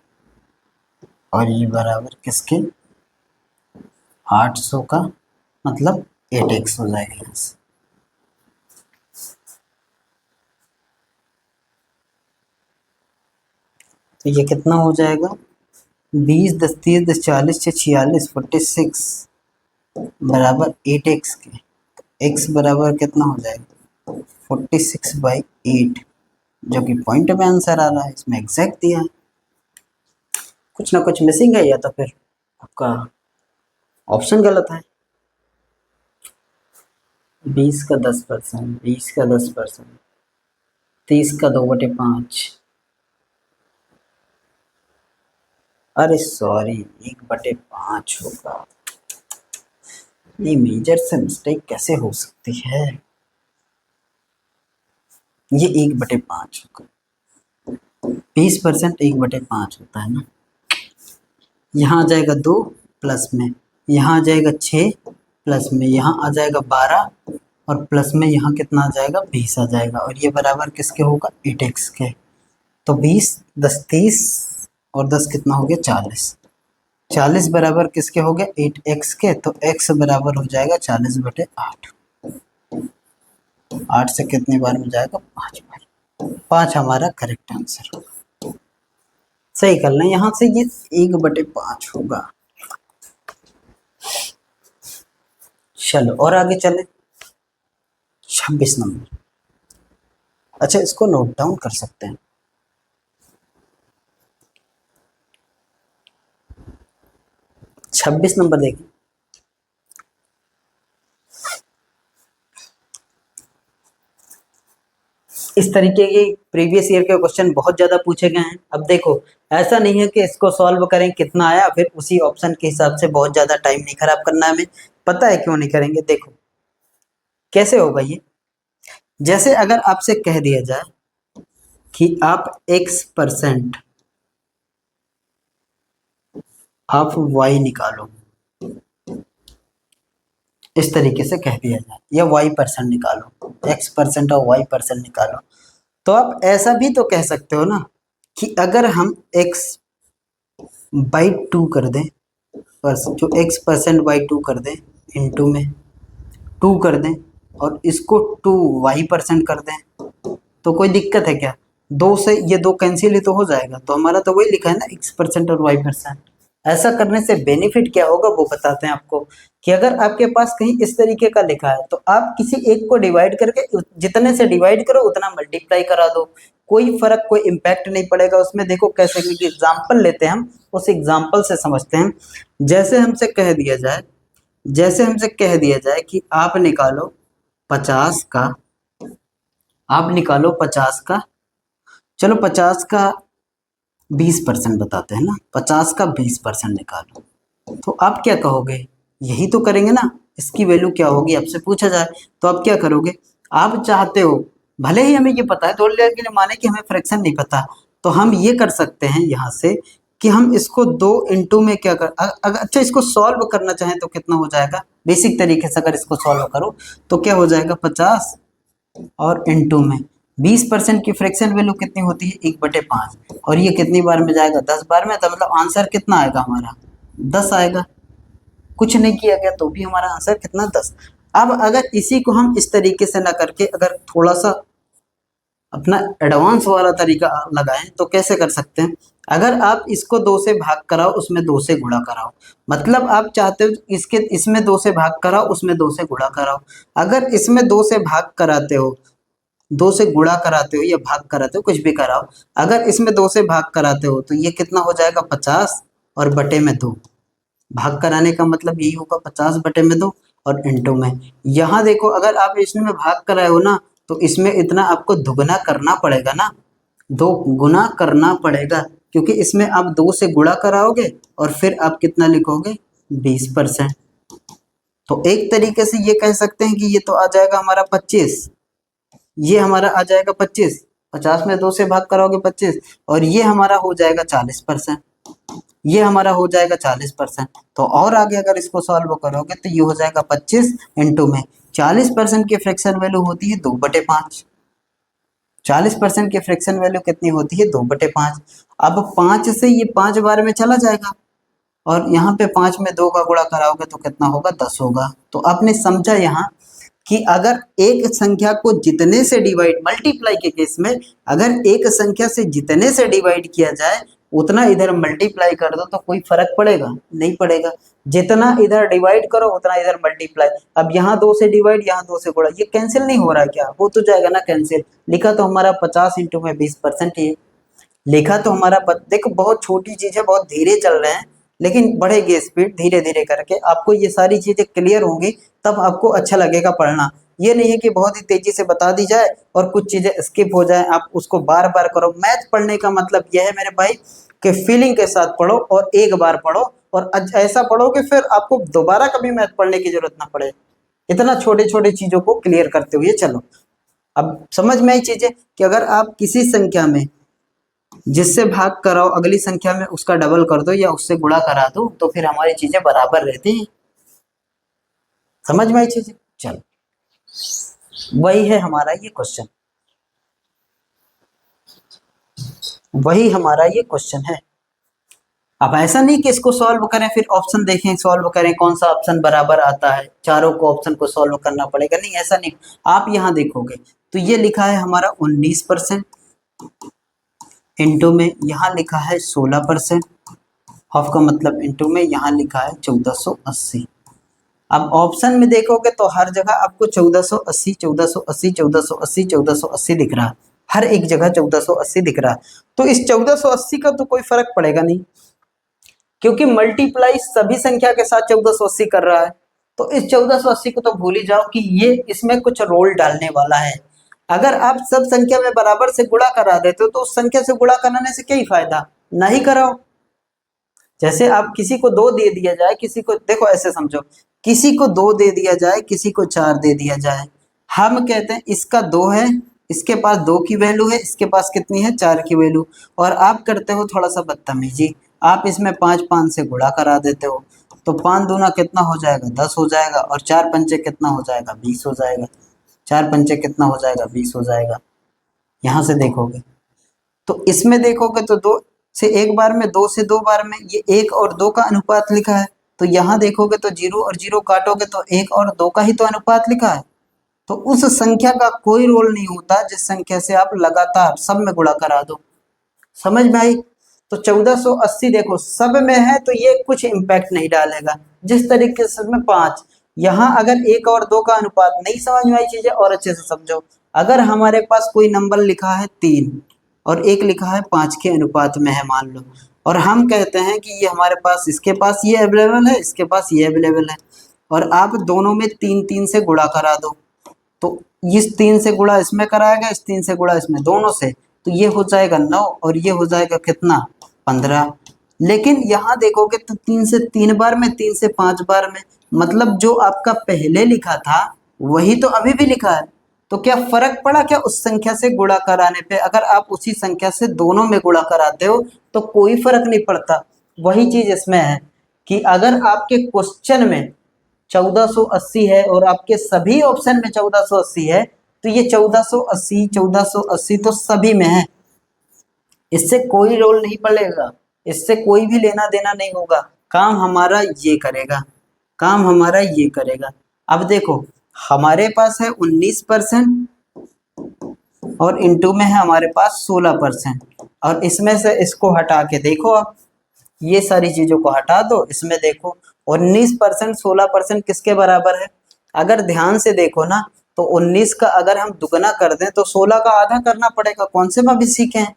S1: और ये बराबर किसके, 800 का मतलब 8x हो जाएगा यहाँ से। तो ये कितना हो जाएगा, 20 10 30 10 40 6 46 46 बराबर 8x के। x बराबर कितना हो जाएगा, 46/8, जो कि पॉइंट में आंसर आ रहा है, इसमें एग्जैक्ट दिया है। कुछ ना कुछ मिसिंग है या तो फिर आपका ऑप्शन गलत है। 20 का 10%, 20 का 10%, 30 का 2/5, अरे सॉरी 1/5 होगा। ये मेजर से मिस्टेक कैसे हो सकती है, ये 1/5 होगा। 20% 1/5 होता है ना। यहाँ आ जाएगा 2 प्लस में, यहाँ आ जाएगा 6 प्लस में, यहाँ आ जाएगा 12 और प्लस में यहाँ कितना आ जाएगा, 20 आ जाएगा। और ये बराबर किसके होगा, 8x के। तो 20 10 30 और 10 कितना हो गया, 40। 40 बराबर किसके हो गया, 8x के। तो x बराबर हो जाएगा 40/8। 8 से कितनी बार में जाएगा, 5 बार। 5 हमारा करेक्ट आंसर होगा। सही करना, यहाँ से ये 1/5 होगा। चलो और आगे चले, 26 नंबर। अच्छा इसको नोट डाउन कर सकते हैं। 26 नंबर देखिए, इस तरीके के प्रीवियस ईयर के क्वेश्चन बहुत ज़्यादा पूछे गए हैं। अब देखो ऐसा नहीं है कि इसको सॉल्व करें कितना आया फिर उसी ऑप्शन के हिसाब से बहुत ज़्यादा टाइम नहीं खराब करना है हमें। पता है क्यों नहीं करेंगे, देखो कैसे होगा ये। जैसे अगर आपसे कह दिया जाए कि आप x% आप y निकालो, इस तरीके से कह दिया जाए, या y% निकालो, x% और y% निकालो, तो आप ऐसा भी तो कह सकते हो ना कि अगर हम x/2 कर दें, जो x%/2 कर दें इनटू में 2 कर दें और इसको 2y% कर दें, तो कोई दिक्कत है क्या, 2 से ये 2 कैंसिल ही तो हो जाएगा। तो हमारा तो वही लिखा है ना, x% और y%। ऐसा करने से बेनिफिट क्या होगा वो बताते हैं आपको, कि अगर आपके पास कहीं इस तरीके का लिखा है तो आप किसी एक को डिवाइड करके जितने से डिवाइड करो उतना मल्टीप्लाई करा दो, कोई फर्क कोई इम्पैक्ट नहीं पड़ेगा उसमें। देखो कैसे, क्योंकि एग्जाम्पल लेते हैं हम, उस एग्जाम्पल से समझते हैं। जैसे हमसे कह दिया जाए, जैसे हमसे कह दिया जाए कि आप निकालो 50 का, आप निकालो 50 का, चलो 50 का 20% बताते हैं ना, 50 का 20% निकालो, तो आप क्या कहोगे, यही तो करेंगे ना। इसकी वैल्यू क्या होगी आपसे पूछा जाए तो आप क्या करोगे, आप चाहते हो, भले ही हमें ये पता है, थोड़ी देर के लिए माने कि हमें फ्रैक्शन नहीं पता, तो हम ये कर सकते हैं यहाँ से कि हम इसको 2 इंटू में क्या कर, अगर अच्छा इसको सॉल्व करना चाहें तो कितना हो जाएगा, बेसिक तरीके से अगर इसको सॉल्व करो तो क्या हो जाएगा, 50 और इंटू में 20% की फ्रैक्शन वैल्यू कितनी होती है, 1/5, और ये कितनी बार में जाएगा, 10 बार में। तो मतलब आंसर कितना आएगा हमारा, 10 आएगा। कुछ नहीं किया गया तो भी हमारा आंसर कितना, 10। अब अगर इसी को हम इस तरीके से ना करके अगर थोड़ा सा अपना एडवांस वाला तरीका लगाएं तो कैसे कर सकते हैं, अगर आप इसको 2 से भाग कराओ उसमें 2 से गुणा कराओ, मतलब आप चाहते हो इसके इसमें 2 से भाग कराओ उसमें 2 से गुणा कराओ। अगर इसमें 2 से भाग कराते हो, 2 से गुणा कराते हो या भाग कराते हो, कुछ भी कराओ, अगर इसमें 2 से भाग कराते हो तो ये कितना हो जाएगा, 50 और बटे में 2। भाग कराने का मतलब यही होगा, 50/2 और इंटू में। यहाँ देखो अगर आप इसमें भाग कराए हो ना तो इसमें इतना आपको दुगना करना पड़ेगा ना, 2 गुना करना पड़ेगा, क्योंकि इसमें आप 2 से गुणा कराओगे और फिर आप कितना लिखोगे, 20%। तो एक तरीके से ये कह सकते हैं कि ये तो आ जाएगा हमारा 25, ये हमारा आ जाएगा 25, 50 में 2 से भाग करोगे 25, और ये हमारा हो जाएगा 40%, ये हमारा हो जाएगा 40%। तो और आगे अगर इसको सॉल्व करोगे तो ये हो जाएगा 25 इंटू में 40% की फ्रैक्शन वैल्यू होती है 2/5। 40% की फ्रैक्शन वैल्यू कितनी होती है 2/5। अब 5 से ये 5 बार में चला जाएगा, और यहाँ पे 5 में 2 का गुणा कराओगे तो कितना होगा 10 होगा। तो आपने समझा यहाँ कि अगर एक संख्या को जितने से डिवाइड, मल्टीप्लाई के केस में अगर एक संख्या से जितने से डिवाइड किया जाए उतना इधर मल्टीप्लाई कर दो तो कोई फर्क पड़ेगा नहीं पड़ेगा, जितना इधर डिवाइड करो उतना इधर मल्टीप्लाई। अब यहाँ 2 से डिवाइड, यहाँ 2 से गुणा, ये कैंसिल नहीं हो रहा है क्या? हो तो जाएगा ना कैंसिल। लिखा तो हमारा 50 इंटू में 20% ही है, लिखा तो हमारा देखो बहुत छोटी चीज है, बहुत धीरे चल रहे हैं लेकिन बढ़ेगी स्पीड धीरे धीरे करके। आपको ये सारी चीजें क्लियर होंगी तब आपको अच्छा लगेगा पढ़ना। ये नहीं है कि बहुत ही तेजी से बता दी जाए और कुछ चीजें स्किप हो जाए, आप उसको बार बार करो। मैथ पढ़ने का मतलब यह है मेरे भाई कि फीलिंग के साथ पढ़ो और एक बार पढ़ो, और ऐसा पढ़ो कि फिर आपको दोबारा कभी मैथ पढ़ने की जरूरत ना पड़े। इतना छोटे छोटे चीजों को क्लियर करते हुए चलो। अब समझ में आई चीजें कि अगर आप किसी संख्या में जिससे भाग कराओ अगली संख्या में उसका डबल कर दो या उससे गुणा करा दो तो फिर हमारी चीजें बराबर रहती हैं। समझ में आई चीजें? चलो वही है हमारा ये क्वेश्चन, वही हमारा ये क्वेश्चन है। अब ऐसा नहीं कि इसको सॉल्व करें फिर ऑप्शन देखें सॉल्व करें कौन सा ऑप्शन बराबर आता है, चारों को ऑप्शन को सॉल्व करना पड़ेगा, नहीं ऐसा नहीं। आप यहाँ देखोगे तो ये लिखा है हमारा 19%, इंटू में यहाँ लिखा है 16%, हाफ का मतलब इंटू में यहाँ लिखा है 1480। अब ऑप्शन में देखोगे तो हर जगह आपको 1480 1480 1480 1480 दिख रहा है, हर एक जगह 1480 दिख रहा है। तो इस 1480 का तो कोई फर्क पड़ेगा नहीं क्योंकि मल्टीप्लाई सभी संख्या के साथ 1480 कर रहा है। तो इस 1480 को तो भूल ही जाओ कि ये इसमें कुछ रोल डालने वाला है। अगर आप सब संख्या में बराबर से गुणा करा देते हो तो उस संख्या से गुणा कराने से क्या ही फायदा, नहीं कराओ। जैसे आप किसी को 2 दे दिया जाए, किसी को देखो ऐसे समझो, किसी को 2 दे दिया जाए, किसी को 4 दे दिया जाए, हम कहते हैं इसका 2 है, इसके पास 2 की वैल्यू है, इसके पास कितनी है 4 की वैल्यू, और आप करते हो थोड़ा सा बदतमीजी, आप इसमें 5 से गुणा करा देते हो। तो 5 दूना कितना हो जाएगा 10 हो जाएगा, और 4 पंचे कितना हो जाएगा 20 हो जाएगा, 4 पंचे कितना हो जाएगा 20 हो जाएगा। यहाँ से देखोगे तो इसमें देखोगे तो 2 से 1 बार में, 2 से 2 बार में, ये 1 और 2 का अनुपात लिखा है। तो यहाँ देखोगे तो 0 और 0 काटोगे तो 1 और 2 का ही तो अनुपात लिखा है। तो उस संख्या का कोई रोल नहीं होता जिस संख्या से आप लगातार सब में गुणा करा दो। समझ में आई? तो 1480 देखो सब में है तो ये कुछ इम्पैक्ट नहीं डालेगा। जिस तरीके से में 5, यहाँ अगर 1 और 2 का अनुपात नहीं समझ में आई चीजें और अच्छे से समझो। अगर हमारे पास कोई नंबर लिखा है 3 और एक लिखा है 5 के अनुपात में है मान लो, और हम कहते हैं कि ये हमारे पास, इसके पास ये अवेलेबल है, इसके पास ये अवेलेबल है, और आप दोनों में 3 से गुणा करा दो। तो इस 3 से गुणा इसमें कराएगा, इस 3 से गुणा इसमें, दोनों से, तो ये हो जाएगा 9 और ये हो जाएगा कितना 15। लेकिन यहाँ देखोगे तो 3 से 3 बार में, 3 से 5 बार में, मतलब जो आपका पहले लिखा था वही तो अभी भी लिखा है। तो क्या फर्क पड़ा क्या उस संख्या से गुणा कराने पे? अगर आप उसी संख्या से दोनों में गुणा कराते हो तो कोई फर्क नहीं पड़ता। वही चीज इसमें है कि अगर आपके क्वेश्चन में 1480 है और आपके सभी ऑप्शन में 1480 है तो ये 1480 तो सभी में है, इससे कोई रोल नहीं पड़ेगा, इससे कोई भी लेना देना नहीं होगा। काम हमारा ये करेगा, काम हमारा ये करेगा। अब देखो हमारे पास है 19% और इंटू में है हमारे पास 16%, और इसमें से इसको हटा के देखो, आप ये सारी चीजों को हटा दो, इसमें देखो 19% 16% किसके बराबर है? अगर ध्यान से देखो ना तो 19 का अगर हम दुगना कर दें तो 16 का आधा करना पड़ेगा। कौन से में भी सीखे हैं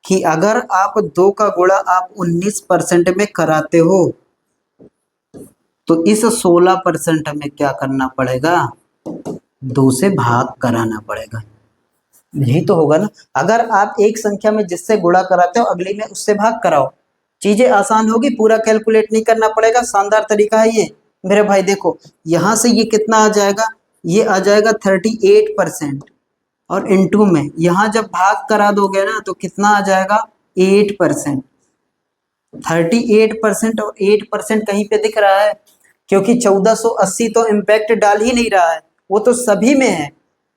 S1: कि अगर आप 2 का गुणा आप 19% में कराते हो तो इस 16% में क्या करना पड़ेगा? 2 से भाग कराना पड़ेगा। यही तो होगा ना। अगर आप एक संख्या में जिससे गुणा कराते हो अगली में उससे भाग कराओ, चीजें आसान होगी, पूरा कैलकुलेट नहीं करना पड़ेगा। शानदार तरीका है ये, मेरे भाई देखो यहाँ से ये कितना आ जाएगा, ये आ जाएगा 38%, और इनटू में यहाँ जब भाग करा दोगे ना तो कितना आ जाएगा 8%। 38% और 8% कहीं पे दिख रहा है? क्योंकि 1480 तो इम्पैक्ट डाल ही नहीं रहा है, वो तो सभी में है।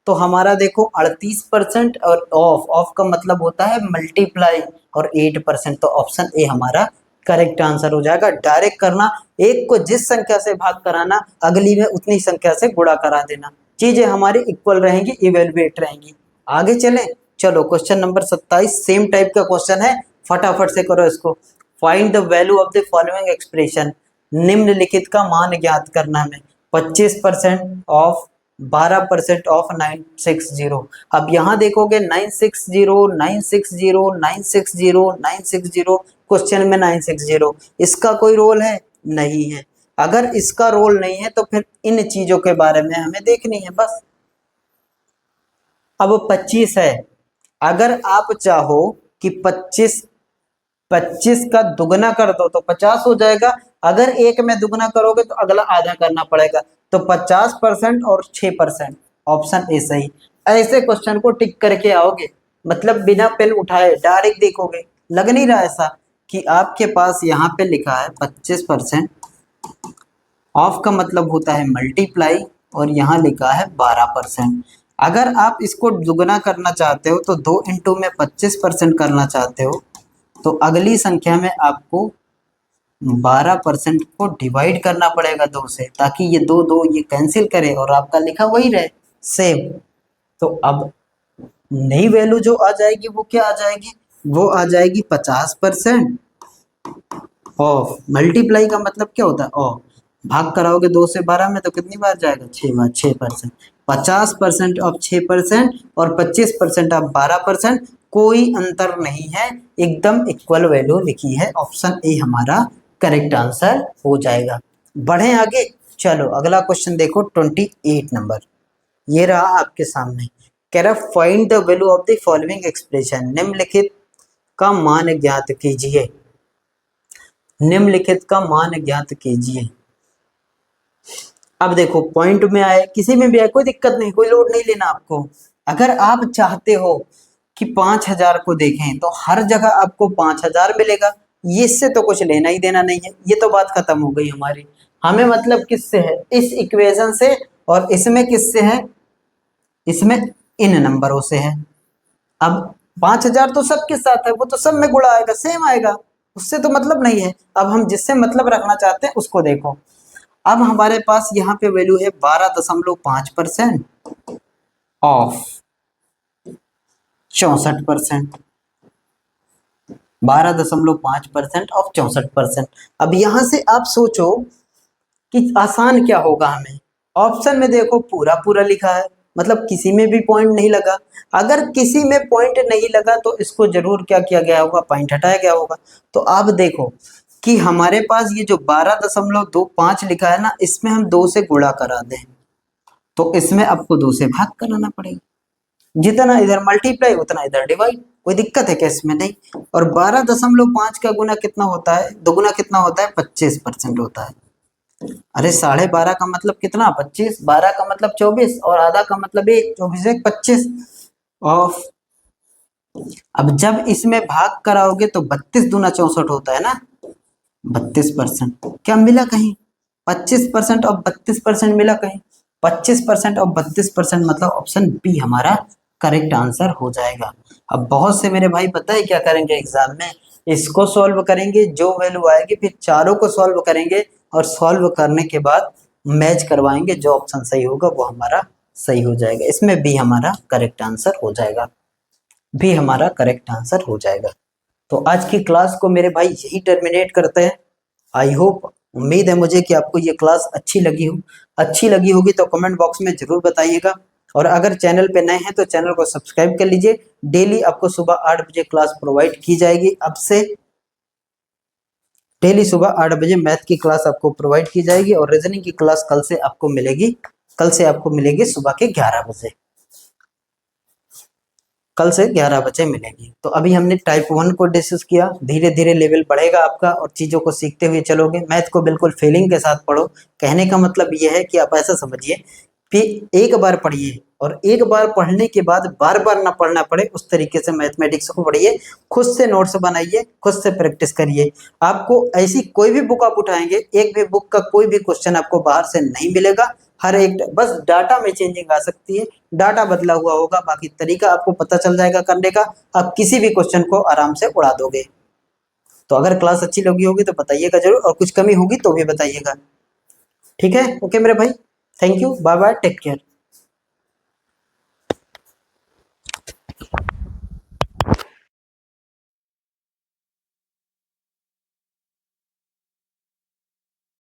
S1: तो हमारा देखो 38% और ऑफ, ऑफ का मतलब होता है मल्टीप्लाई, और 8%, तो ऑप्शन ए हमारा करेक्ट आंसर हो जाएगा। डायरेक्ट करना, एक को जिस संख्या से भाग कराना अगली में उतनी संख्या से गुणा करा देना, चीजें हमारी इक्वल रहेंगी, इवेलुएट रहेंगी। आगे चलें, चलो क्वेश्चन नंबर 27 सेम टाइप का क्वेश्चन है, फटाफट से करो इसको। Find the value of the following expression, निम्नलिखित का मान ज्ञात करना है। 25% ऑफ 12% ऑफ 960। अब यहाँ देखोगे 960 960 960 960, क्वेश्चन में 960, इसका कोई रोल है? नहीं है। अगर इसका रोल नहीं है तो फिर इन चीजों के बारे में हमें देखनी है बस। अब 25 है, अगर आप चाहो कि 25 का दुगना कर दो तो 50 हो जाएगा, अगर एक में दुगना करोगे तो अगला आधा करना पड़ेगा, तो 50% और 6%, ऑप्शन ए सही। ऐसे क्वेश्चन को टिक करके आओगे, मतलब बिना पेन उठाए डायरेक्ट देखोगे, लग नहीं रहा ऐसा कि आपके पास यहाँ पे लिखा है 25%, ऑफ का मतलब होता है मल्टीप्लाई, और यहाँ लिखा है 12%। अगर आप इसको दुगना करना चाहते हो तो 2 इंटू में 25% करना चाहते हो, तो अगली संख्या में आपको 12% को डिवाइड करना पड़ेगा 2 से, ताकि ये दो दो ये कैंसिल करे और आपका लिखा वही रहे सेम। तो अब नई वैल्यू जो आ जाएगी वो क्या आ जाएगी, वो आ जाएगी 50% ऑफ, मल्टीप्लाई का मतलब क्या होता है ऑफ, भाग कराओगे 2 से 12 में तो कितनी बार जाएगा 6 बार, 6%। 50% ऑफ 6% और 25% ऑफ 12%, कोई अंतर नहीं है, एकदम इक्वल वैल्यू लिखी है, ऑप्शन ए हमारा करेक्ट आंसर हो जाएगा। बढ़े आगे, चलो अगला क्वेश्चन देखो 28 नंबर, ये रहा आपके सामने। कह रहा find the value of the following expression, निम्नलिखित का मान ज्ञात कीजिए, निम्नलिखित का मान ज्ञात कीजिए। अब देखो पॉइंट में आए, किसी में भी आए कोई दिक्कत नहीं, कोई लोड नहीं लेना आपको। अगर आप चाहते हो कि 5000 को देखें तो हर जगह आपको 5000 मिलेगा, ये इससे तो कुछ लेना ही देना नहीं है, ये तो बात खत्म हो गई हमारी। हमें मतलब किससे है, इस इक्वेशन से, और इसमें किससे है, इसमें इन नंबरों से है। अब 5000 तो सबके साथ है, वो तो सब में गुणा आएगा, सेम आएगा, उससे तो मतलब नहीं है। अब हम जिससे मतलब रखना चाहते हैं उसको देखो। अब हमारे पास यहाँ पे वैल्यू है 12.5% ऑफ 64%, 12.5% ऑफ 64%। अब यहां से आप सोचो कि आसान क्या होगा हमें। ऑप्शन में देखो पूरा पूरा लिखा है, मतलब किसी में भी पॉइंट नहीं लगा। अगर किसी में पॉइंट नहीं लगा तो इसको जरूर क्या किया गया होगा, पॉइंट हटाया गया होगा। तो आप देखो कि हमारे पास ये जो 12.25 लिखा है ना, इसमें हम 2 से गुणा करा दें तो इसमें आपको 2 से भाग कराना पड़ेगा, जितना इधर मल्टीप्लाई उतना इधर डिवाइड, कोई दिक्कत है क्या इसमें? नहीं। और 12.5 का गुना कितना होता है, दोगुना कितना होता है, 25% होता है। अरे 12.5 का मतलब कितना, 25, 12 का मतलब 24, और आधा का मतलब 1, 24 1 25 ऑफ। अब जब इसमें भाग कराओगे तो 32 दूना 64 होता है ना, 32%। क्या मिला कहीं, 25% और 32% मिला कहीं, 25% और 32% मतलब ऑप्शन बी हमारा करेक्ट आंसर हो जाएगा। अब बहुत से मेरे भाई पता है क्या करेंगे एग्जाम में, इसको सॉल्व करेंगे, जो वैल्यू आएगी फिर चारों को सॉल्व करेंगे, और सॉल्व करने के बाद मैच करवाएंगे, जो ऑप्शन सही होगा वो हमारा सही हो जाएगा। इसमें बी हमारा करेक्ट आंसर हो जाएगा, भी हमारा करेक्ट आंसर हो जाएगा। तो आज की क्लास को मेरे भाई यही टर्मिनेट करते हैं। आई होप, उम्मीद है मुझे कि आपको ये क्लास अच्छी लगी हो। अच्छी लगी होगी तो कमेंट बॉक्स में जरूर बताइएगा, और अगर चैनल पे नए हैं तो चैनल को सब्सक्राइब कर लीजिए। डेली आपको सुबह 8 बजे क्लास प्रोवाइड की जाएगी, अब से डेली सुबह 8 बजे मैथ की क्लास आपको प्रोवाइड की जाएगी, और रीजनिंग की क्लास कल से आपको मिलेगी, कल से आपको मिलेगी सुबह के 11 बजे। कल से 11 बजे मिलेगी। तो अभी हमने टाइप 1 को डिस्कस किया, धीरे धीरे लेवल बढ़ेगा आपका और चीज़ों को सीखते हुए चलोगे। मैथ को बिल्कुल फीलिंग के साथ पढ़ो। कहने का मतलब ये है कि आप ऐसा समझिए कि एक बार पढ़िए और एक बार पढ़ने के बाद बार बार ना पढ़ना पड़े, उस तरीके से मैथमेटिक्स को पढ़िए। खुद से नोट्स बनाइए, खुद से प्रैक्टिस करिए। आपको ऐसी कोई भी बुक आप उठाएंगे, एक भी बुक का कोई भी क्वेश्चन आपको बाहर से नहीं मिलेगा। हर एक बस डाटा में चेंजिंग आ सकती है, डाटा बदला हुआ होगा, बाकी तरीका आपको पता चल जाएगा करने का। आप किसी भी क्वेश्चन को आराम से उड़ा दोगे। तो अगर क्लास अच्छी लगी होगी तो बताइएगा जरूर, और कुछ कमी होगी तो भी बताइएगा। ठीक है, ओके मेरे भाई, thank you, bye bye, take care.